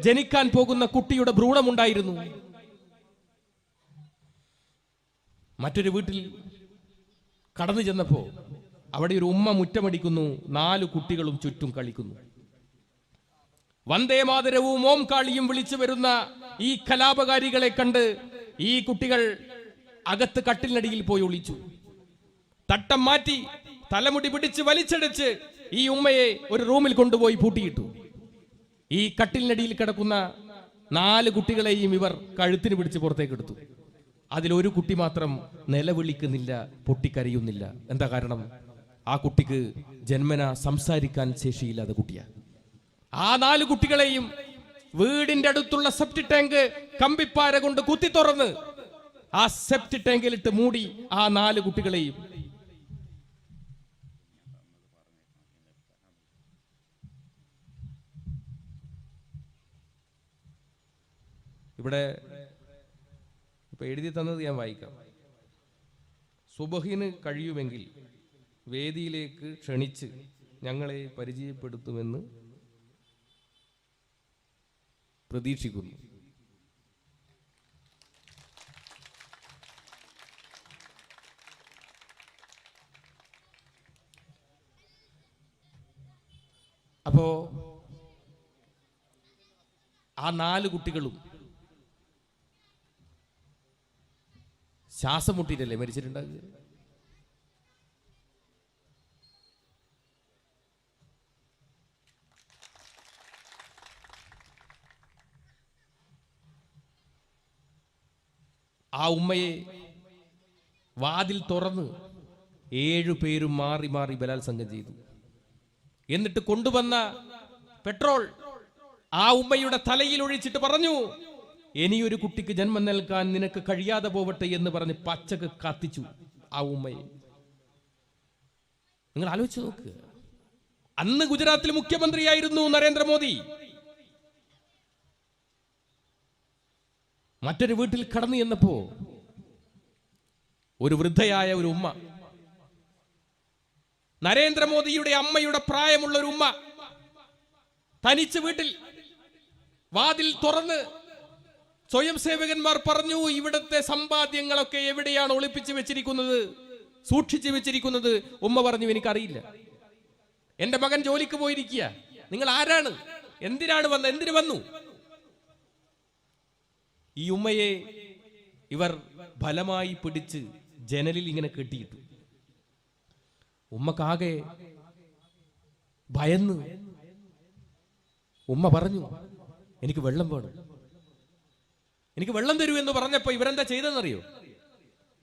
ജനിക്കാൻ പോകുന്ന കുട്ടിയുടെ ഭ്രൂണമുണ്ടായിരുന്നു. മറ്റൊരു വീട്ടിൽ കടന്നു ചെന്നപ്പോ അവിടെ ഒരു ഉമ്മ മുറ്റമടിക്കുന്നു, 4 കുട്ടികളും ചുറ്റും കളിക്കുന്നു. വന്ദേ മാതരവും ഓം കാളിയും വിളിച്ചു വരുന്ന ഈ കലാപകാരികളെ കണ്ട് ഈ കുട്ടികൾ അകത്ത് കട്ടിലിനടിയിൽ പോയി ഒളിച്ചു. തട്ടം മാറ്റി തലമുടി പിടിച്ച് വലിച്ചടച്ച് ഈ ഉമ്മയെ ഒരു റൂമിൽ കൊണ്ടുപോയി പൂട്ടിയിട്ടു. ഈ കട്ടിലിനടിയിൽ കിടക്കുന്ന 4 കുട്ടികളെയും ഇവർ കഴുത്തിന് പിടിച്ച് പുറത്തേക്ക് എടുത്തു. അതിലൊരു കുട്ടി മാത്രം നിലവിളിക്കുന്നില്ല, പൊട്ടിക്കരയുന്നില്ല. എന്താ കാരണം? ആ കുട്ടിക്ക് ജന്മന സംസാരിക്കാൻ ശേഷിയില്ലാത്ത കുട്ടിയാ. ആ 4 കുട്ടികളെയും വീടിന്റെ അടുത്തുള്ള സെപ്റ്റി ടാങ്ക് കമ്പിപ്പാര കൊണ്ട് കുത്തി തുറന്ന് ആ സെപ്റ്റി ടാങ്കിലിട്ട് മൂടി ആ 4 കുട്ടികളെയും. ഇവിടെ ഇപ്പൊ എഴുതി തന്നത് ഞാൻ വായിക്കാം. സുബഹിന് കഴിയുമെങ്കിൽ വേദിയിലേക്ക് ക്ഷണിച്ച് ഞങ്ങളെ പരിചയപ്പെടുത്തുമെന്ന് പ്രതീക്ഷിക്കുന്നു. അപ്പോ ആ 4 കുട്ടികളും ശ്വാസം മുട്ടിയിട്ടല്ലേ മരിച്ചിട്ടുണ്ടാകുക? ആ ഉമ്മയെ വാതിൽ തുറന്ന് 7 പേരും മാറി മാറി ബലാത്സംഗം ചെയ്തു. എന്നിട്ട് കൊണ്ടുവന്ന പെട്രോൾ ആ ഉമ്മയുടെ തലയിൽ ഒഴിച്ചിട്ട് പറഞ്ഞു, ഇനിയൊരു കുട്ടിക്ക് ജന്മം നൽകാൻ നിനക്ക് കഴിയാതെ പോവട്ടെ എന്ന് പറഞ്ഞ് പച്ചക്ക് കത്തിച്ചു ആ ഉമ്മയെ. നിങ്ങൾ ആലോചിച്ച് നോക്ക്. അന്ന് ഗുജറാത്തിൽ മുഖ്യമന്ത്രിയായിരുന്നു നരേന്ദ്രമോദി. മറ്റൊരു വീട്ടിൽ കടന്നു ചെന്നപ്പോ ഒരു വൃദ്ധയായ ഒരു ഉമ്മ, നരേന്ദ്രമോദിയുടെ അമ്മയുടെ പ്രായമുള്ള ഒരു ഉമ്മ, തനിച്ച് വീട്ടിൽ വാതിൽ തുറന്ന് സ്വയം സേവകന്മാർ പറഞ്ഞു, ഇവിടുത്തെ സമ്പാദ്യങ്ങളൊക്കെ എവിടെയാണ് ഒളിപ്പിച്ചു വെച്ചിരിക്കുന്നത്, സൂക്ഷിച്ചു വെച്ചിരിക്കുന്നത്? ഉമ്മ പറഞ്ഞു, എനിക്കറിയില്ല, എന്റെ മകൻ ജോലിക്ക് പോയിരിക്കുക. നിങ്ങൾ ആരാണ്? എന്തിനാണ് വന്നത്? എന്തിനു വന്നു? ഈ ഉമ്മയെ ഇവർ ബലമായി പിടിച്ച് ജനലിൽ ഇങ്ങനെ കെട്ടിയിട്ടു. ഉമ്മക്കാകെ ഭയന്ന് ഉമ്മ പറഞ്ഞു, എനിക്ക് വെള്ളം വേണം, എനിക്ക് വെള്ളം തരൂ എന്ന് പറഞ്ഞപ്പോ ഇവരെന്താ ചെയ്തെന്നറിയോ?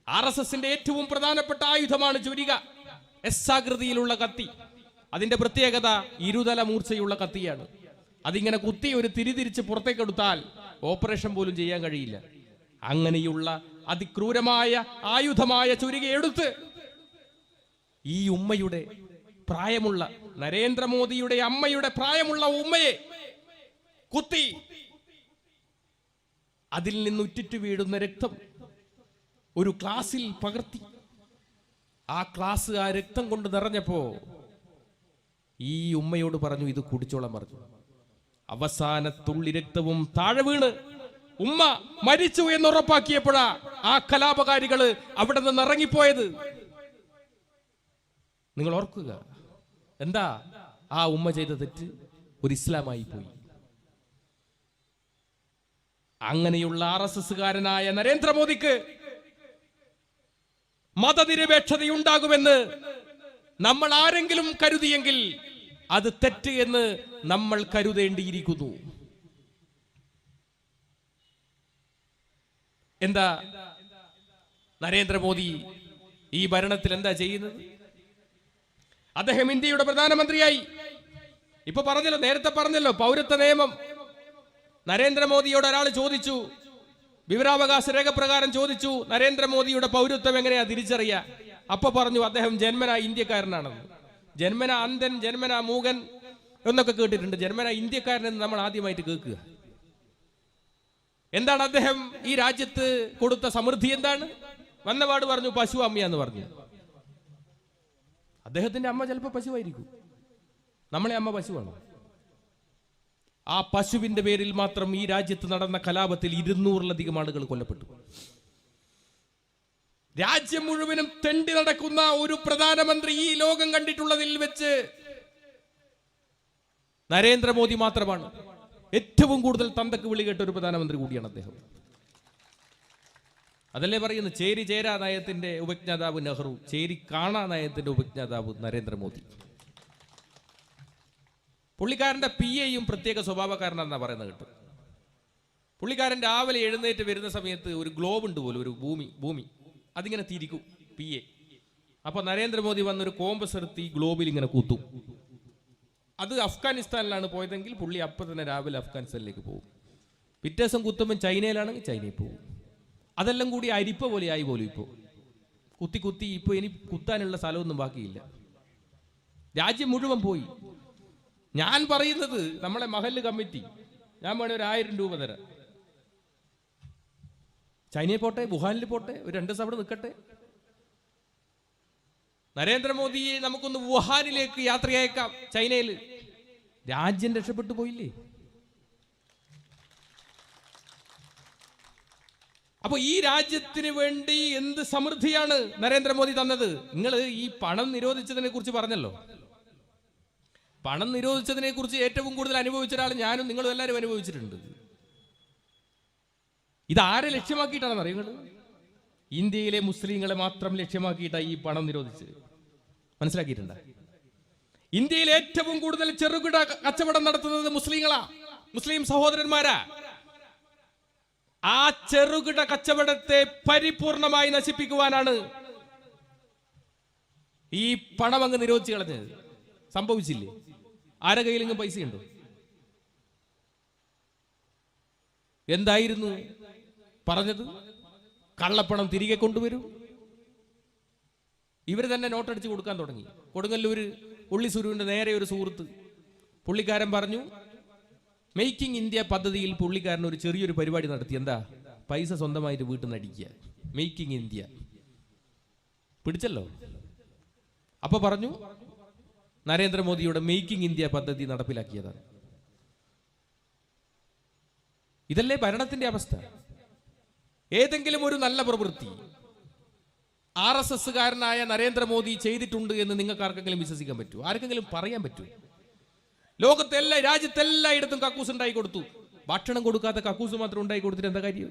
RSSന്റെ ഏറ്റവും പ്രധാനപ്പെട്ട ആയുധമാണ് ചുരിക, എസ്സാകൃതിയിലുള്ള കത്തി. അതിന്റെ പ്രത്യേകത ഇരുതല മൂർച്ചയുള്ള കത്തിയാണ്. അതിങ്ങനെ കുത്തി ഒരു തിരിതിരിച്ച് പുറത്തേക്കെടുത്താൽ ഓപ്പറേഷൻ പോലും ചെയ്യാൻ കഴിയില്ല. അങ്ങനെയുള്ള അതിക്രൂരമായ ആയുധമായ ചുരിക എടുത്ത് ഈ ഉമ്മയുടെ പ്രായമുള്ള, നരേന്ദ്രമോദിയുടെ അമ്മയുടെ പ്രായമുള്ള ഉമ്മയെ കുത്തി അതിൽ നിന്ന് ഉറ്റിറ്റ് വീഴുന്ന രക്തം ഒരു ഗ്ലാസിൽ പകർത്തി. ആ ഗ്ലാസ് ആ രക്തം കൊണ്ട് നിറഞ്ഞപ്പോ ഈ ഉമ്മയോട് പറഞ്ഞു, ഇത് കുടിച്ചോളാൻ പറഞ്ഞു. അവസാന തുള്ളി രക്തവും താഴെ വീണ് ഉമ്മ മരിച്ചു എന്നുറപ്പാക്കിയപ്പോഴാ ആ കലാപകാരികള് അവിടെ നിന്ന് ഇറങ്ങിപ്പോയത്. നിങ്ങൾ ഓർക്കുക, എന്താ ആ ഉമ്മ ചെയ്ത തെറ്റ്? ഒരു ഇസ്ലാമായി പോയി. അങ്ങനെയുള്ള RSSകാരനായ നരേന്ദ്രമോദിക്ക് മതനിരപേക്ഷതയുണ്ടാകുമെന്ന് നമ്മൾ ആരെങ്കിലും കരുതിയെങ്കിൽ അത് തെറ്റ് എന്ന് നമ്മൾ കരുതേണ്ടിയിരിക്കുന്നു. എന്താ നരേന്ദ്രമോദി ഈ ഭരണത്തിൽ എന്താ ചെയ്യുന്നത്? അദ്ദേഹം ഇന്ത്യയുടെ പ്രധാനമന്ത്രിയായി. ഇപ്പൊ പറഞ്ഞല്ലോ, നേരത്തെ പറഞ്ഞല്ലോ, പൗരത്വ നിയമം. നരേന്ദ്രമോദിയോട് ഒരാൾ ചോദിച്ചു, വിവരാവകാശ രേഖ പ്രകാരം ചോദിച്ചു, നരേന്ദ്രമോദിയുടെ പൗരത്വം എങ്ങനെയാ തിരിച്ചറിയാ? അപ്പൊ പറഞ്ഞു, അദ്ദേഹം ജന്മന ഇന്ത്യക്കാരനാണെന്ന്. ജന്മന അന്ധൻ, ജന്മന മൂകൻ എന്നൊക്കെ കേട്ടിട്ടുണ്ട്. ജന്മന ഇന്ത്യക്കാരനെന്ന് നമ്മൾ ആദ്യമായിട്ട് കേൾക്കുക. എന്താണ് അദ്ദേഹം ഈ രാജ്യത്ത് കൊടുത്ത സമൃദ്ധി? എന്താണ്? വന്നപാട് പറഞ്ഞു, പശു അമ്മയാന്ന് പറഞ്ഞു. അദ്ദേഹത്തിന്റെ അമ്മ ചിലപ്പോൾ പശുവായിരിക്കും, നമ്മളെ അമ്മ പശുവാണ്. ആ പശുവിന്റെ പേരിൽ മാത്രം ഈ രാജ്യത്ത് നടന്ന കലാപത്തിൽ 200-ലധികം ആളുകൾ കൊല്ലപ്പെട്ടു. രാജ്യം മുഴുവനും തെണ്ടി നടക്കുന്ന ഒരു പ്രധാനമന്ത്രി ഈ ലോകം കണ്ടിട്ടുള്ളതിൽ വെച്ച് നരേന്ദ്രമോദി മാത്രമാണ്. ഏറ്റവും കൂടുതൽ തന്തക്ക് വിളി കേട്ട ഒരു പ്രധാനമന്ത്രി കൂടിയാണ് അദ്ദേഹം. അതല്ലേ പറയുന്നത്, ചേരി ചേരാ നയത്തിന്റെ ഉപജ്ഞാതാവ് നെഹ്റു, ചേരി കാണാ നയത്തിന്റെ ഉപജ്ഞാതാവ് നരേന്ദ്രമോദി. പുള്ളിക്കാരന്റെ PAയും പ്രത്യേക സ്വഭാവക്കാരനാണെന്നാ പറയുന്നത് കേട്ടു. പുള്ളിക്കാരൻ രാവിലെ എഴുന്നേറ്റ് വരുന്ന സമയത്ത് ഒരു ഗ്ലോബ് ഉണ്ട് പോലും, ഒരു ഭൂമി അതിങ്ങനെ തിരിക്കും PA. അപ്പൊ നരേന്ദ്രമോദി വന്നൊരു കോമ്പസ് എടുത്ത് ഈ ഗ്ലോബിൽ ഇങ്ങനെ കുത്തും. അത് അഫ്ഗാനിസ്ഥാനിലാണ് പോയതെങ്കിൽ പുള്ളി അപ്പം തന്നെ രാവിലെ അഫ്ഗാനിസ്ഥാനിലേക്ക് പോകും. പിറ്റേ ദിവസം കുത്തുമ്പോൾ ചൈനയിലാണെങ്കിൽ ചൈനയിൽ പോകും. അതെല്ലാം കൂടി അരിപ്പ പോലെ ആയി പോലും. ഇപ്പോൾ കുത്തി ഇപ്പോൾ ഇനി കുത്താനുള്ള സ്ഥലമൊന്നും ബാക്കിയില്ല. രാജ്യം മുഴുവൻ പോയി. ഞാൻ പറയുന്നത്, നമ്മളെ മഹല്ല് കമ്മിറ്റി, ഞാൻ വേണേ ഒരു 1000 രൂപ തരാം. ചൈനയിൽ പോട്ടെ, വുഹാനിൽ പോട്ടെ, ഒരു 2 ദിവസം അവിടെ നിൽക്കട്ടെ. നരേന്ദ്രമോദിയെ നമുക്കൊന്ന് വുഹാനിലേക്ക് യാത്രയയക്കാം. ചൈനയിൽ രാജ്യം രക്ഷപ്പെട്ടു പോയില്ലേ? അപ്പൊ ഈ രാജ്യത്തിന് വേണ്ടി എന്ത് സമൃദ്ധിയാണ് നരേന്ദ്രമോദി തന്നത്? നിങ്ങൾ ഈ പണം നിരോധിച്ചതിനെ കുറിച്ച് പറഞ്ഞല്ലോ. പണം നിരോധിച്ചതിനെ കുറിച്ച് ഏറ്റവും കൂടുതൽ അനുഭവിച്ച ഒരാൾ ഞാനും നിങ്ങളും എല്ലാവരും അനുഭവിച്ചിട്ടുണ്ട്. ഇതാരെ ലക്ഷ്യമാക്കിയിട്ടാണെന്ന് അറിയുന്നത്? ഇന്ത്യയിലെ മുസ്ലിങ്ങളെ മാത്രം ലക്ഷ്യമാക്കിയിട്ടാണ് ഈ പണം നിരോധിച്ച്. മനസ്സിലാക്കിയിട്ടുണ്ട? ഇന്ത്യയിൽ ഏറ്റവും കൂടുതൽ ചെറുകിട കച്ചവടം നടത്തുന്നത് മുസ്ലിങ്ങളാ, മുസ്ലിം സഹോദരന്മാരാ. ആ ചെറുകിട കച്ചവടത്തെ പരിപൂർണമായി നശിപ്പിക്കുവാനാണ് ഈ പണം അങ്ങ് നിരോധിച്ച് കളഞ്ഞത്. സംഭവിച്ചില്ലേ? ആരെ കയ്യിലെങ്കിലും പൈസയുണ്ടോ? എന്തായിരുന്നു പറഞ്ഞത്? കള്ളപ്പണം തിരികെ കൊണ്ടുവരും. ഇവർ തന്നെ നോട്ടടിച്ച് കൊടുക്കാൻ തുടങ്ങി. കൊടുങ്ങല്ലൂര് ഉള്ളിസുരുവിന്റെ നേരെ ഒരു സുഹൃത്ത്, പുള്ളിക്കാരൻ പറഞ്ഞു, മേക്കിംഗ് ഇന്ത്യ പദ്ധതിയിൽ പുള്ളിക്കാരൻ ഒരു ചെറിയൊരു പരിപാടി നടത്തി. എന്താ? പൈസ സ്വന്തമായിട്ട് വീട്ടിൽ നിന്ന് അടിക്കുക. മേക്കിംഗ് ഇന്ത്യ പിടിച്ചല്ലോ. അപ്പൊ പറഞ്ഞു നരേന്ദ്രമോദിയുടെ മേക്കിംഗ് ഇന്ത്യ പദ്ധതി നടപ്പിലാക്കിയതാണ്. ഇതല്ലേ ഭരണത്തിന്റെ അവസ്ഥ? ഏതെങ്കിലും ഒരു നല്ല പ്രവൃത്തി RSSകാരനായ നരേന്ദ്രമോദി ചെയ്തിട്ടുണ്ട് എന്ന് നിങ്ങൾക്ക് ആർക്കെങ്കിലും വിശ്വസിക്കാൻ പറ്റുമോ? ആർക്കെങ്കിലും പറയാൻ പറ്റുമോ? ലോകത്തെല്ലാം രാജ്യത്തെല്ലായിടത്തും കക്കൂസ് ഉണ്ടായി കൊടുത്തു. ഭക്ഷണം കൊടുക്കാത്ത കക്കൂസ് മാത്രം ഉണ്ടായി കൊടുത്തിട്ട് എന്താ കാര്യം?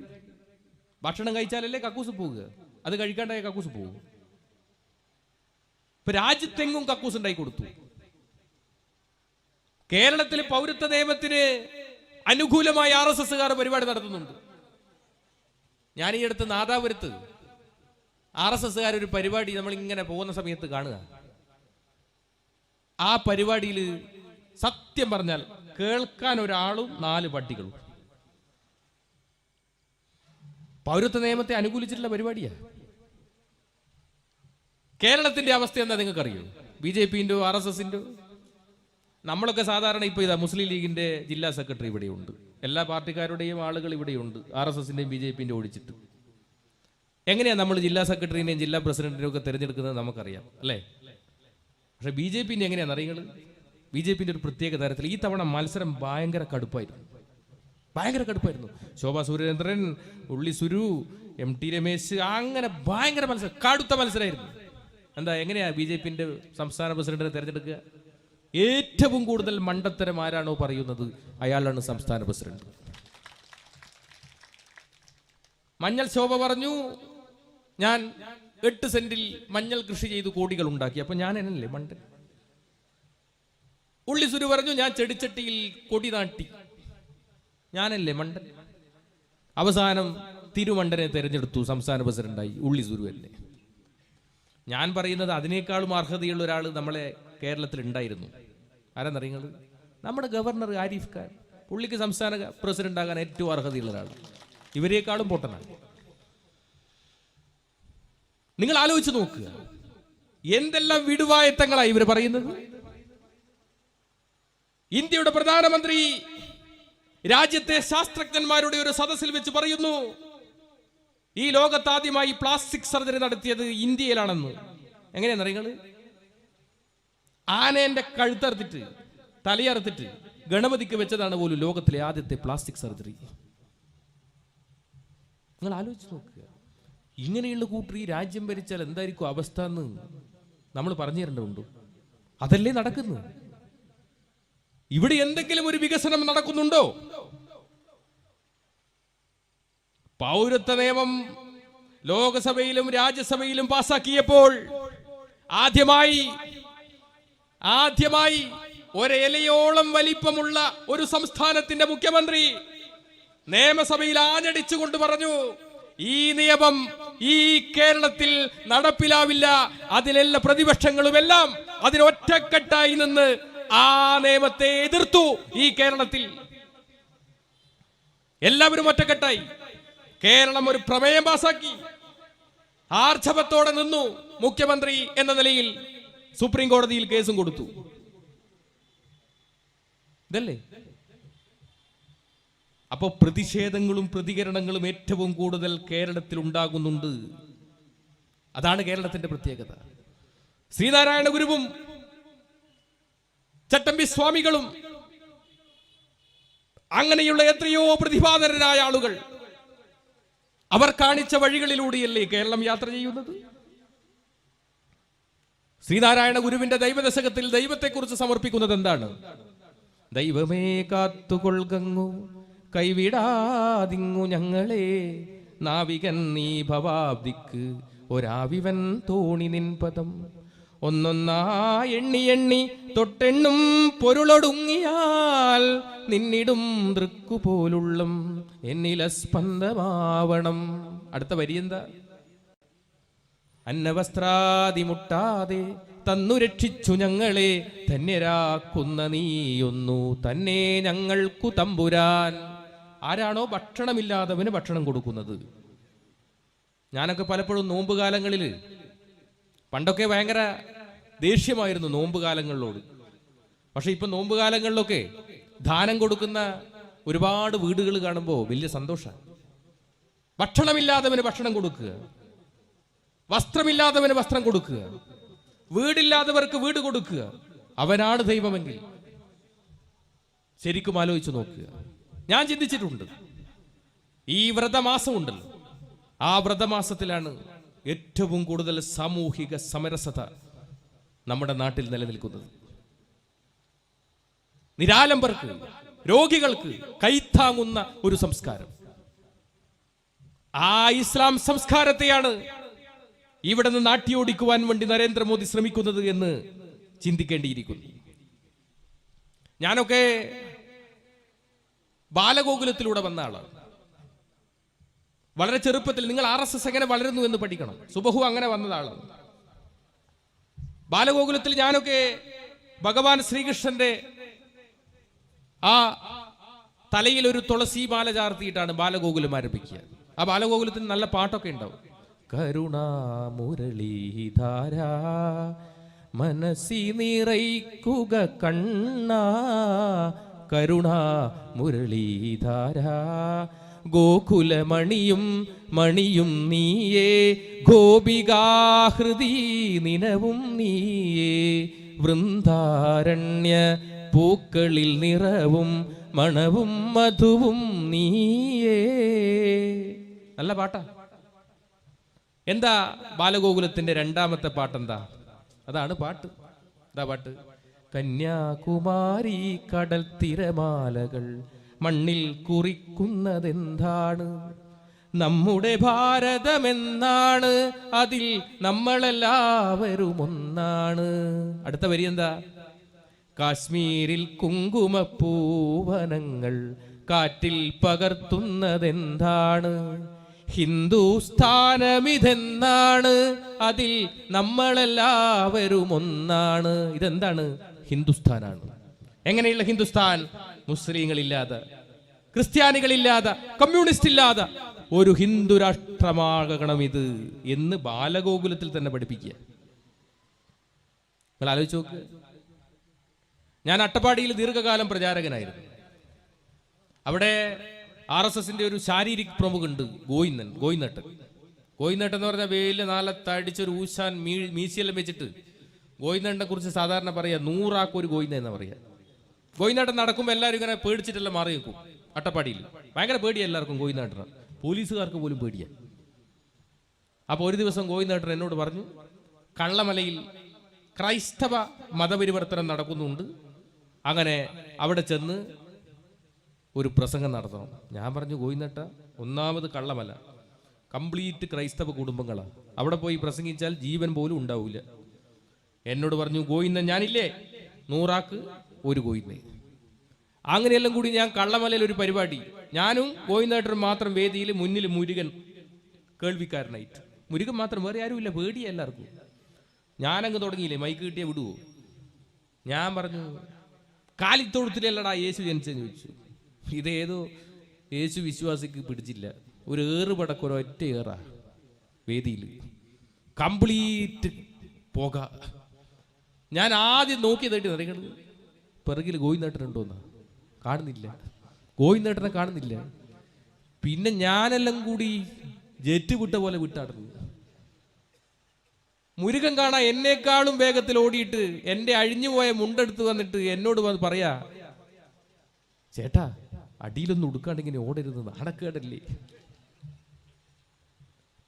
ഭക്ഷണം കഴിച്ചാലല്ലേ കക്കൂസ് പോവുക, അത് കഴിക്കാണ്ടായ കക്കൂസ് പോകും. ഇപ്പൊ രാജ്യത്തെങ്ങും കക്കൂസ് ഉണ്ടായി കൊടുത്തു. കേരളത്തിൽ പൗരത്വ നിയമത്തിന് അനുകൂലമായി RSSകാർ പരിപാടി നടത്തുന്നുണ്ട്. ഞാൻ ഈ അടുത്ത് നാദാപുരത്ത് RSSകാർ ഒരു പരിപാടി നമ്മൾ ഇങ്ങനെ പോകുന്ന സമയത്ത് കാണുക. ആ പരിപാടിയിൽ സത്യം പറഞ്ഞാൽ കേൾക്കാൻ ഒരാളും 4 പട്ടികളും. പൗരത്വ നിയമത്തെ അനുകൂലിച്ചിട്ടുള്ള പരിപാടിയാ. കേരളത്തിന്റെ അവസ്ഥ എന്താ നിങ്ങൾക്കറിയോ? BJPന്റെ RSSന്റെ നമ്മളൊക്കെ സാധാരണ ഇപ്പൊ ഇതാ മുസ്ലിം ലീഗിന്റെ ജില്ലാ സെക്രട്ടറി ഇവിടെയുണ്ട്, എല്ലാ പാർട്ടിക്കാരുടെയും ആളുകൾ ഇവിടെയുണ്ട്, RSSന്റെയും BJPന്റെ ഓടിച്ചിട്ട്. എങ്ങനെയാ നമ്മൾ ജില്ലാ സെക്രട്ടറിനെയും ജില്ലാ പ്രസിഡന്റിനെയും ഒക്കെ തിരഞ്ഞെടുക്കുന്നത് നമുക്കറിയാം അല്ലേ? പക്ഷെ BJPന്റെ എങ്ങനെയാണെന്ന് അറിയുന്നത്? BJPന്റെ ഒരു പ്രത്യേക തരത്തിൽ ഈ തവണ മത്സരം ഭയങ്കര കടുപ്പായിരുന്നു. ശോഭാ സുരേന്ദ്രൻ, ഉള്ളി സുരു, MT രമേശ്, അങ്ങനെ ഭയങ്കര മത്സരം, കടുത്ത മത്സരമായിരുന്നു. എന്താ, എങ്ങനെയാ BJPന്റെ സംസ്ഥാന പ്രസിഡന്റിനെ തിരഞ്ഞെടുക്കുക? ഏറ്റവും കൂടുതൽ മണ്ടത്തരം ആരാണോ പറയുന്നത് അയാളാണ് സംസ്ഥാന പ്രസിഡന്റ്. മഞ്ഞൾ ശോഭ പറഞ്ഞു, ഞാൻ 8 സെന്റിൽ മഞ്ഞൾ കൃഷി ചെയ്ത് കോടികൾ ഉണ്ടാക്കി. അപ്പൊ ഞാൻ എന്നല്ലേ മണ്ടൻ? ഉള്ളി സുരു പറഞ്ഞു, ഞാൻ ചെടിച്ചട്ടിയിൽ കൊടി നാട്ടി. ഞാനല്ലേ മണ്ടൻ? അവസാനം തിരുമണ്ടനെ തെരഞ്ഞെടുത്തു, സംസ്ഥാന പ്രസിഡന്റായി ഉള്ളി സുരു അല്ലേ? ഞാൻ പറയുന്നത് അതിനേക്കാളും അർഹതയുള്ള ഒരാൾ നമ്മളെ കേരളത്തിൽ ഉണ്ടായിരുന്നു. ആരെന്നറിയുന്നത്? നമ്മുടെ ഗവർണർ ആരിഫ് ഖാൻ. പുള്ളിക്ക് സംസ്ഥാന പ്രസിഡന്റ് ആകാൻ ഏറ്റവും അർഹതയുള്ള ഒരാൾ. ഇവരെക്കാളും പൊട്ടനാണ്. നിങ്ങൾ ആലോചിച്ച് നോക്കുക, എന്തെല്ലാം വിടുവായത്തങ്ങളായി ഇവർ പറയുന്നത്. ഇന്ത്യയുടെ പ്രധാനമന്ത്രി രാജ്യത്തെ ശാസ്ത്രജ്ഞന്മാരുടെ ഒരു സദസ്സിൽ വെച്ച് പറയുന്നു, ഈ ലോകത്താദ്യമായി പ്ലാസ്റ്റിക് സർജറി നടത്തിയത് ഇന്ത്യയിലാണെന്ന്. എങ്ങനെയാണെന്നറിയുന്നത്? ആനേന്റെ കഴുത്തറുത്തിട്ട് തലയറുത്തിട്ട് ഗണപതിക്ക് വെച്ചതാണ് പോലും ലോകത്തിലെ ആദ്യത്തെ പ്ലാസ്റ്റിക് സർജറി. നിങ്ങൾ ആലോചിച്ച് നോക്കുക, ഇങ്ങനെയുള്ള കൂട്ടർ ഈ രാജ്യം ഭരിച്ചാൽ എന്തായിരിക്കും അവസ്ഥ എന്ന് നമ്മൾ പറഞ്ഞു തരേണ്ടതുണ്ടോ? അതല്ലേ നടക്കുന്നു. ഇവിടെ എന്തെങ്കിലും ഒരു വികസനം നടക്കുന്നുണ്ടോ? പൗരത്വ നിയമം ലോകസഭയിലും രാജ്യസഭയിലും പാസാക്കിയപ്പോൾ ആദ്യമായി ഒരേലയോളം വലിപ്പമുള്ള ഒരു സംസ്ഥാനത്തിന്റെ മുഖ്യമന്ത്രി നിയമസഭയിൽ ആഞ്ഞടിച്ചുകൊണ്ട് പറഞ്ഞു, ഈ നിയമം ഈ കേരളത്തിൽ നടപ്പിലാവില്ല. അതിലെല്ലാ പ്രതിപക്ഷങ്ങളും എല്ലാം അതിനൊറ്റക്കെട്ടായി നിന്ന് ആ നിയമത്തെ എതിർത്തു. ഈ കേരളത്തിൽ എല്ലാവരും ഒറ്റക്കെട്ടായി കേരളം ഒരു പ്രമേയം പാസാക്കി. ആർജവത്തോടെ നിന്നു മുഖ്യമന്ത്രി എന്ന നിലയിൽ. സുപ്രീം കോടതിയിൽ കേസും കൊടുത്തു. ഇതല്ലേ? അപ്പോ പ്രതിഷേധങ്ങളും പ്രതികരണങ്ങളും ഏറ്റവും കൂടുതൽ കേരളത്തിൽ ഉണ്ടാകുന്നുണ്ട്. അതാണ് കേരളത്തിന്റെ പ്രത്യേകത. ശ്രീനാരായണ ഗുരുവും ചട്ടമ്പി സ്വാമികളും അങ്ങനെയുള്ള എത്രയോ പ്രതിഭാധരരായ ആളുകൾ അവർ കാണിച്ച വഴികളിലൂടെയല്ലേ കേരളം യാത്ര ചെയ്യുന്നത്. ശ്രീനാരായണ ഗുരുവിന്റെ ദൈവദശകത്തിൽ ദൈവത്തെക്കുറിച്ച് സമർപ്പിക്കുന്നത് എന്താണ്? ദൈവമേ കാത്തുകൊൾകങ്ങു കൈവിടാതിങ്ങു ഞങ്ങളെ, നാവികൻ നീ ഭവാബ്ദിക്ക് ഒരാവിവൻ തോണി നിൻ പദം. ഒന്നൊന്നായി എണ്ണി തൊട്ടെണ്ണും പൊരുളൊടുങ്ങിയാൽ നിന്നിടും ദൃക്കുപോലുള്ളം എന്നില സ്പന്ദമാവണം. അടുത്ത വരി എന്താ? അന്നവസ്ത്രാദി മുട്ടാതെ തന്നു രക്ഷിച്ചു ഞങ്ങളെ, ധന്യരാക്കുന്ന നീയൊന്നു തന്നെ ഞങ്ങൾക്കു തമ്പുരാൻ. ആരാണോ ഭക്ഷണമില്ലാത്തവന് ഭക്ഷണം കൊടുക്കുന്നത്. ഞാനൊക്കെ പലപ്പോഴും നോമ്പുകാലങ്ങളിൽ, പണ്ടൊക്കെ ഭയങ്കര ദേഷ്യമായിരുന്നു നോമ്പുകാലങ്ങളിലോട്. പക്ഷെ ഇപ്പൊ നോമ്പുകാലങ്ങളിലൊക്കെ ദാനം കൊടുക്കുന്ന ഒരുപാട് വീടുകൾ കാണുമ്പോൾ വലിയ സന്തോഷമാണ്. ഭക്ഷണമില്ലാത്തവന് ഭക്ഷണം കൊടുക്കുക, വസ്ത്രമില്ലാത്തവന് വസ്ത്രം കൊടുക്കുക, വീടില്ലാത്തവർക്ക് വീട് കൊടുക്കുക. അവനാണ് ദൈവമെങ്കിൽ ശരിക്കും ആലോചിച്ച് നോക്കുക. ഞാൻ ചിന്തിച്ചിട്ടുണ്ട്, ഈ വ്രതമാസം ഉണ്ടല്ലോ, ആ വ്രതമാസത്തിലാണ് ഏറ്റവും കൂടുതൽ സാമൂഹിക സമരസത നമ്മുടെ നാട്ടിൽ നിലനിൽക്കുന്നത്. നിരാലംബർക്ക്, രോഗികൾക്ക് കൈത്താങ്ങുന്ന ഒരു സംസ്കാരം. ആ ഇസ്ലാം സംസ്കാരത്തെയാണ് ഇവിടെ നിന്ന് നാട്ടിയോടിക്കുവാൻ വേണ്ടി നരേന്ദ്രമോദി ശ്രമിക്കുന്നത് എന്ന് ചിന്തിക്കേണ്ടിയിരിക്കുന്നു. ഞാനൊക്കെ ബാലഗോകുലത്തിലൂടെ വന്ന ആളാണ്. വളരെ ചെറുപ്പത്തിൽ നിങ്ങൾ RSS എങ്ങനെ വളരുന്നു എന്ന് പഠിക്കണം. സുബഹു അങ്ങനെ വന്നതാളാണ്. ബാലഗോകുലത്തിൽ ഞാനൊക്കെ ഭഗവാൻ ശ്രീകൃഷ്ണന്റെ ആ തലയിൽ ഒരു തുളസി മാല ചാർത്തിയിട്ടാണ് ബാലഗോകുലം ആരംഭിക്കുക. ആ ബാലഗോകുലത്തിന് നല്ല പാട്ടൊക്കെ ഉണ്ടാവും. കരുണാമുരളീധാര മനസ്സി നിറയ്ക്കുക കണ്ണ, കരുണാമുരളീധാര ഗോകുലമണിയും മണിയും നീയേ, ഗോപികാഹൃതി നിനവും നീയേ, വൃന്ദാരണ്യ പൂക്കളിൽ നിറവും മണവും മധുവും നീയേ. നല്ല പാട്ടാ. എന്താ ബാലഗോകുലത്തിന്റെ രണ്ടാമത്തെ പാട്ടെന്താ? അതാണ് പാട്ട്. എന്താ പാട്ട്? കന്യാകുമാരി കടൽ തിരമാലകൾ മണ്ണിൽ കുറിക്കുന്നതെന്താണ്? നമ്മുടെ ഭാരതമെന്നാണ്, അതിൽ നമ്മളെല്ലാവരും ഒന്നാണ്. അടുത്ത വരി എന്താ? കാശ്മീരിൽ കുങ്കുമപ്പൂവനങ്ങൾ കാറ്റിൽ പകർത്തുന്നതെന്താണ്? ഹിന്ദുസ്ഥാനമിതെന്നാണ്, അതിൽ നമ്മളെല്ലാവരും ഒന്നാണ്. ഇതെന്താണ്? ഹിന്ദുസ്ഥാനാണ്. എങ്ങനെയുള്ള ഹിന്ദുസ്ഥാൻ? മുസ്ലിങ്ങളില്ലാതെ, ക്രിസ്ത്യാനികളില്ലാതെ, കമ്മ്യൂണിസ്റ്റ് ഇല്ലാതെ ഒരു ഹിന്ദു രാഷ്ട്രമാകണം ഇത് എന്ന് ബാലഗോകുലത്തിൽ തന്നെ പഠിപ്പിക്കുക. നിങ്ങൾ ആലോചിച്ച് നോക്ക്. ഞാൻ അട്ടപ്പാടിയിൽ ദീർഘകാലം പ്രചാരകനായിരുന്നു. അവിടെ RSSന്റെ ഒരു ശാരീരിക പ്രമുഖുണ്ട്, ഗോയിനട്ടൻ എന്ന് പറഞ്ഞാൽ വെയില് നാലത്തടിച്ചൊരു ഊശാൻ മീശയെല്ലാം വെച്ചിട്ട് ഗോയിനട്ടനെ കുറിച്ച് സാധാരണ പറയാ 100 ആൾക്ക് ഒരു ഗോയിന എന്നാ പറയാ. ഗോയിനട്ടൻ നടക്കുമ്പോൾ എല്ലാവരും ഇങ്ങനെ പേടിച്ചിട്ടെല്ലാം മാറി നിൽക്കും. അട്ടപ്പാടിയിൽ ഭയങ്കര പേടിയാ എല്ലാവർക്കും ഗോയിനട്ടനെ, പോലീസുകാർക്ക് പോലും പേടിയാ. അപ്പൊ ഒരു ദിവസം ഗോയിനട്ടൻ എന്നോട് പറഞ്ഞു, കള്ളമലയിൽ ക്രൈസ്തവ മതപരിവർത്തനം നടക്കുന്നുണ്ട്, അങ്ങനെ അവിടെ ചെന്ന് ഒരു പ്രസംഗം നടത്തണം. ഞാൻ പറഞ്ഞു, ഗോയിനട്ട, ഒന്നാമത് കള്ളമല കംപ്ലീറ്റ് ക്രൈസ്തവ കുടുംബങ്ങളാണ്, അവിടെ പോയി പ്രസംഗിച്ചാൽ ജീവൻ പോലും ഉണ്ടാവില്ല. എന്നോട് പറഞ്ഞു, ഗോയിന്ന ഞാനില്ലേ 100 ആൾക്ക് ഒരു ഗോയിന്നെ. അങ്ങനെയെല്ലാം കൂടി ഞാൻ കള്ളമലയിൽ ഒരു പരിപാടി, ഞാനും ഗോയിന്നേട്ടനും മാത്രം വേദിയിൽ, മുന്നിൽ മുരുകൻ കേൾവിക്കാരനായിട്ട്. മുരുകൻ മാത്രം, വേറെ ആരുമില്ല, പേടിയ എല്ലാവർക്കും. ഞാനങ്ങ് തുടങ്ങിയില്ലേ, മൈക്ക് കിട്ടിയ വിടുവോ? ഞാൻ പറഞ്ഞു, കാലിത്തൊഴുത്തിലല്ലടാ യേശു ജനിച്ചെന്ന് ചോദിച്ചു. ഇതേതോ യേശു വിശ്വാസിക്ക് പിടിച്ചില്ല, ഒരു ഏറുപടക്കം ഒരൊറ്റ ഏറാ വേദിയിൽ, കംപ്ലീറ്റ് പോക. ഞാൻ ആദ്യം നോക്കിയതായിട്ട് നിറയുന്നത് പിറകിൽ ഗോയിനേട്ടനുണ്ടോന്നാ, കാണുന്നില്ല, ഗോയിനേട്ടനെ കാണുന്നില്ല. പിന്നെ ഞാനെല്ലാം കൂടി ജെറ്റ് വിട്ട പോലെ വിട്ടാടുന്നു. മുരുകൻ കാണാൻ എന്നെക്കാളും വേഗത്തിൽ ഓടിയിട്ട് എന്റെ അഴിഞ്ഞുപോയ മുണ്ടെടുത്ത് വന്നിട്ട് എന്നോട് പറയാ, ചേട്ടാ അടിയിലൊന്നും ഉടുക്കാണ്ടിങ്ങനെ ഓടരുത്, നാണക്കേടല്ലേ.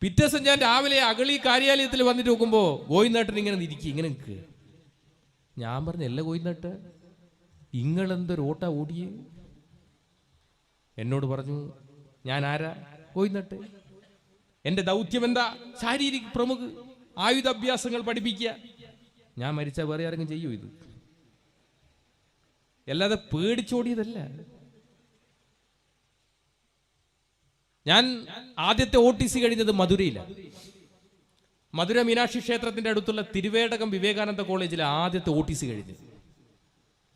പിറ്റേ ദിവസം ഞാൻ രാവിലെ അഗളി കാര്യാലയത്തിൽ വന്നിട്ട് നോക്കുമ്പോ ഗോയിനേട്ടൻ ഇങ്ങനെ ഇരിക്കും, ഇങ്ങനെ നിൽക്കുക. ഞാൻ പറഞ്ഞു, അല്ല ഗോയിനേട്ട, ഇങ്ങളെന്തൊരു ഓട്ടാ ഓടിയേ? എന്നോട് പറഞ്ഞു, ഞാൻ ആരാ? ഗോയിനേട്ട. എന്റെ ദൗത്യം എന്താ? ശാരീരിക പ്രമുഖ ആയുധാഭ്യാസങ്ങൾ പഠിപ്പിക്കുക. ഞാൻ മരിച്ചാൽ വേറെ ആരെങ്കിലും ചെയ്യൂ ഇത്? അല്ലാതെ പേടിച്ചോടിയതല്ല. ഞാൻ ആദ്യത്തെ OTC കഴിഞ്ഞത് മധുരയിലാണ്. മധുര മീനാക്ഷി ക്ഷേത്രത്തിന്റെ അടുത്തുള്ള തിരുവേടകം വിവേകാനന്ദ കോളേജിലെ ആദ്യത്തെ OTC കഴിഞ്ഞു.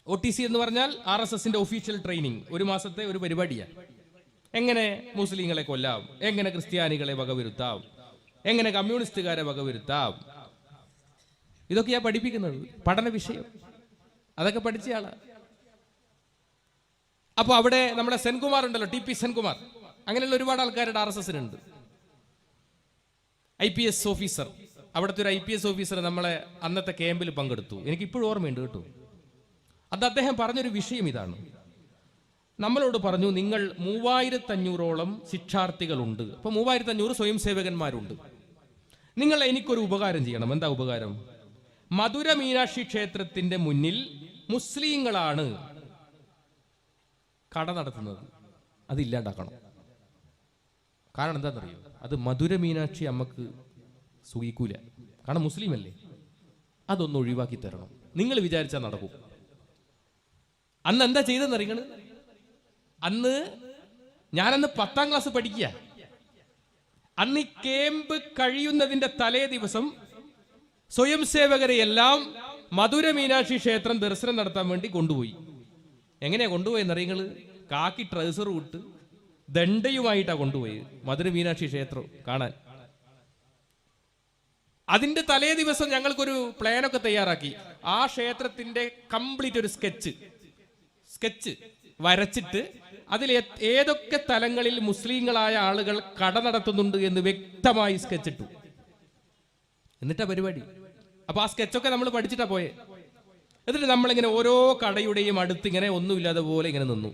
OTC എന്ന് പറഞ്ഞാൽ RSSന്റെ ഒഫീഷ്യൽ ട്രെയിനിങ്, 1 മാസത്തെ ഒരു പരിപാടിയാണ്. എങ്ങനെ മുസ്ലിങ്ങളെ കൊല്ലാം, എങ്ങനെ ക്രിസ്ത്യാനികളെ വകവരുത്താം, എങ്ങനെ കമ്മ്യൂണിസ്റ്റുകാരെ വകവരുത്താം, ഇതൊക്കെയാ പഠിപ്പിക്കുന്നത്, പഠന വിഷയം. അതൊക്കെ പഠിച്ചയാളാ. അപ്പൊ അവിടെ നമ്മുടെ സെൻകുമാർ ഉണ്ടല്ലോ, TP സെൻകുമാർ, അങ്ങനെയുള്ള ഒരുപാട് ആൾക്കാരുടെ RSS ഉണ്ട്. IPS ഓഫീസർ, അവിടുത്തെ ഒരു IPS ഓഫീസർ നമ്മളെ അന്നത്തെ ക്യാമ്പിൽ പങ്കെടുത്തു. എനിക്കിപ്പോഴും ഓർമ്മയുണ്ട് കേട്ടോ. അദ്ദേഹം പറഞ്ഞൊരു വിഷയം ഇതാണ്. നമ്മളോട് പറഞ്ഞു, നിങ്ങൾ 3500ഓളം ശിക്ഷാർത്ഥികളുണ്ട്, അപ്പോൾ 3500 സ്വയം സേവകന്മാരുണ്ട്. നിങ്ങൾ എനിക്കൊരു ഉപകാരം ചെയ്യണം. എന്താ ഉപകാരം? മധുര മീനാക്ഷി ക്ഷേത്രത്തിന്റെ മുന്നിൽ മുസ്ലിങ്ങളാണ് കട നടത്തുന്നത്, അതില്ലാണ്ടാക്കണം. കാരണം എന്താണെന്നറിയോ? അത് മധുര മീനാക്ഷി അമ്മക്ക് സുഖിക്കൂല, കാരണം മുസ്ലിം അല്ലേ. അതൊന്ന് ഒഴിവാക്കി തരണം. നിങ്ങൾ വിചാരിച്ചാൽ നടക്കും. അന്ന് എന്താ ചെയ്തെന്നറിയങ്ങൾ? ഞാനന്ന് 10ാം ക്ലാസ് പഠിക്കുക. അന്ന് ഈ ക്യാമ്പ് കഴിയുന്നതിന്റെ തലേ ദിവസം സ്വയം സേവകരെ എല്ലാം മധുര മീനാക്ഷി ക്ഷേത്രം ദർശനം നടത്താൻ വേണ്ടി കൊണ്ടുപോയി. എങ്ങനെയാ കൊണ്ടുപോയെന്നറിയങ്ങൾ? കാക്കി ട്രൗസർ വിട്ട് ദണ്ഡയുമായിട്ടാണ് കൊണ്ടുപോയി മധുര മീനാക്ഷി ക്ഷേത്രം കാണാൻ. അതിന്റെ തലേ ദിവസം ഞങ്ങൾക്കൊരു പ്ലാനൊക്കെ തയ്യാറാക്കി. ആ ക്ഷേത്രത്തിന്റെ കംപ്ലീറ്റ് ഒരു സ്കെച്ച് വരച്ചിട്ട് അതിൽ ഏതൊക്കെ തലങ്ങളിൽ മുസ്ലിങ്ങളായ ആളുകൾ കട നടത്തുന്നുണ്ട് എന്ന് വ്യക്തമായി സ്കെച്ചിട്ടു. എന്നിട്ടാ പരിപാടി. അപ്പൊ ആ സ്കെച്ചൊക്കെ നമ്മൾ പഠിച്ചിട്ടാ പോയെ. എന്നിട്ട് നമ്മളിങ്ങനെ ഓരോ കടയുടെയും അടുത്ത് ഇങ്ങനെ ഒന്നുമില്ലാതെ പോലെ ഇങ്ങനെ നിന്നു.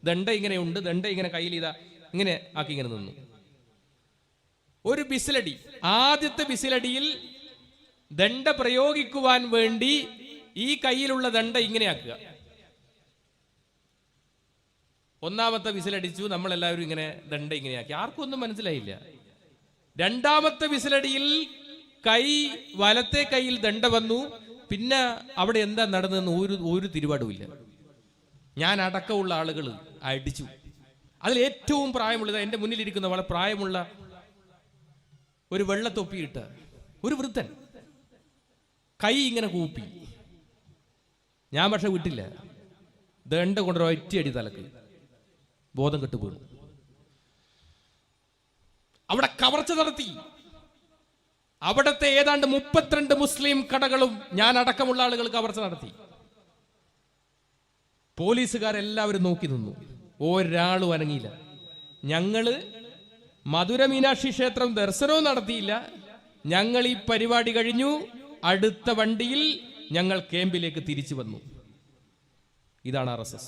ദണ്ഡ ഇങ്ങനെ ഉണ്ട്, ദണ്ഡ ഇങ്ങനെ കയ്യിൽ ഇതാ ഇങ്ങനെ ആക്കി ഇങ്ങനെ നിന്നു. ഒരു ബിസിലടി, ആദ്യത്തെ ബിസിലടിയിൽ ദണ്ഡ പ്രയോഗിക്കുവാൻ വേണ്ടി ഈ കയ്യിലുള്ള ദണ്ഡ ഇങ്ങനെ ആക്കുക. 1ാമത്തെ വിസിലടിച്ചു, നമ്മളെല്ലാവരും ഇങ്ങനെ ദണ്ഡ ഇങ്ങനെയാക്കി. ആർക്കും ഒന്നും മനസ്സിലായില്ല. 2ാമത്തെ വിസിലടിയിൽ വലത്തെ കൈയിൽ ദണ്ഡ വന്നു. പിന്നെ അവിടെ എന്താ നടന്നതെന്ന് ഒരു തിരുപാടുമില്ല. ഞാൻ അടക്കമുള്ള ആളുകൾ അടിച്ചു. അതിൽ ഏറ്റവും പ്രായമുള്ളത് എൻ്റെ മുന്നിലിരിക്കുന്ന വളരെ പ്രായമുള്ള ഒരു വെള്ളത്തൊപ്പിയിട്ട ഒരു വൃദ്ധൻ കൈ ഇങ്ങനെ കൂപ്പി. ഞാൻ പക്ഷെ വിട്ടില്ല. ദണ്ഡ കൊണ്ടൊരു ഒറ്റയടി തലക്ക് ബോധം കെട്ടു വീണു. അവിടെ കവർച്ച നടത്തി. അവിടത്തെ ഏതാണ്ട് 32 മുസ്ലിം കടകളും ഞാൻ അടക്കമുള്ള ആളുകൾ കവർച്ച നടത്തി. പോലീസുകാരെല്ലാവരും നോക്കി നിന്നു. ഒരാളും അനങ്ങിയില്ല. ഞങ്ങള് മധുര മീനാക്ഷി ക്ഷേത്രം ദർശനവും നടത്തിയില്ല. ഞങ്ങൾ ഈ പരിപാടി കഴിഞ്ഞു. അടുത്ത വണ്ടിയിൽ ഞങ്ങൾ ക്യാമ്പിലേക്ക് തിരിച്ചു വന്നു. ഇതാണ് RSS.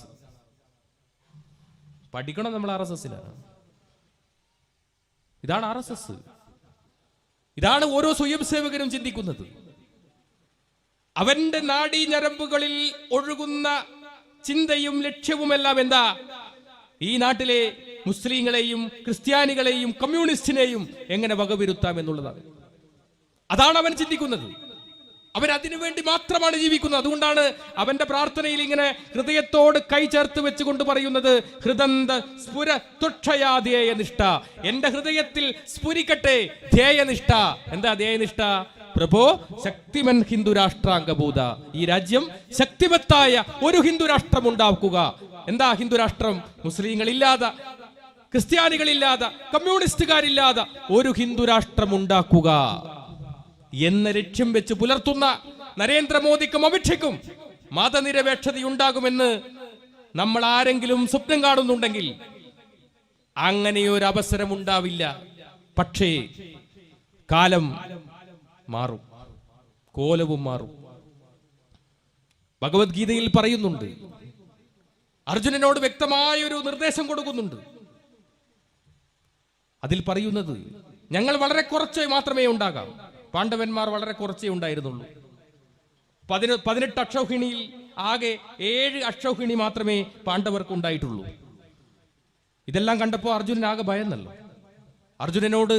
പഠിക്കണം നമ്മൾ RSSലാണ്. ഇതാണ് RSS. ഇതാണ് ഓരോ സ്വയം സേവകരും ചിന്തിക്കുന്നത്. അവന്റെ നാഡീ ഞരമ്പുകളിൽ ഒഴുകുന്ന ചിന്തയും ലക്ഷ്യവുമെല്ലാം എന്താ? ഈ നാട്ടിലെ മുസ്ലിങ്ങളെയും ക്രിസ്ത്യാനികളെയും കമ്മ്യൂണിസ്റ്റിനെയും എങ്ങനെ വകവരുത്താം എന്നുള്ളതാണ്. അതാണ് അവൻ ചിന്തിക്കുന്നത്. അവൻ അതിനു വേണ്ടി മാത്രമാണ് ജീവിക്കുന്നത്. അതുകൊണ്ടാണ് അവന്റെ പ്രാർത്ഥനയിൽ ഇങ്ങനെ ഹൃദയത്തോട് കൈ ചേർത്ത് വെച്ചുകൊണ്ട് പറയുന്നത്, ഹൃദന്ത സ്ഫുര തുക്ഷയാധ്യേയ നിഷ്ഠ. എന്റെ ഹൃദയത്തിൽ സ്ഫുരിക്കട്ടെ ധ്യേയനിഷ്ഠ. എന്താ ധ്യേയനിഷ്ഠ? പ്രഭോ ശക്തിമൻ ഹിന്ദു രാഷ്ട്രാംഗഭൂത. ഈ രാജ്യം ശക്തിമത്തായ ഒരു ഹിന്ദു രാഷ്ട്രം ഉണ്ടാക്കുക. എന്താ ഹിന്ദു രാഷ്ട്രം? മുസ്ലിങ്ങളില്ലാതെ, ക്രിസ്ത്യാനികളില്ലാതെ, കമ്മ്യൂണിസ്റ്റുകാരില്ലാതെ ഒരു ഹിന്ദു രാഷ്ട്രം ഉണ്ടാക്കുക എന്ന ലക്ഷ്യം വെച്ച് പുലർത്തുന്ന നരേന്ദ്രമോദിക്കും അമിത്ഷയ്ക്കും മതനിരപേക്ഷതയുണ്ടാകുമെന്ന് നമ്മൾ ആരെങ്കിലും സ്വപ്നം കാണുന്നുണ്ടെങ്കിൽ അങ്ങനെയൊരു അവസരം ഉണ്ടാവില്ല. പക്ഷേ കാലം മാറും, കോലവും മാറും. ഭഗവത്ഗീതയിൽ പറയുന്നുണ്ട്, അർജുനനോട് വ്യക്തമായൊരു നിർദ്ദേശം കൊടുക്കുന്നുണ്ട്. അതിൽ പറയുന്നത്, ഞങ്ങൾ വളരെ കുറച്ച് മാത്രമേ ഉണ്ടാകാം. പാണ്ഡവന്മാർ വളരെ കുറച്ചേ ഉണ്ടായിരുന്നുള്ളൂ. 18 അക്ഷൗഹിണിയിൽ ആകെ 7 അക്ഷൗഹിണി മാത്രമേ പാണ്ഡവർക്ക് ഉണ്ടായിട്ടുള്ളൂ. ഇതെല്ലാം കണ്ടപ്പോൾ അർജുനൻ ആകെ ഭയന്നല്ലോ. അർജുനനോട്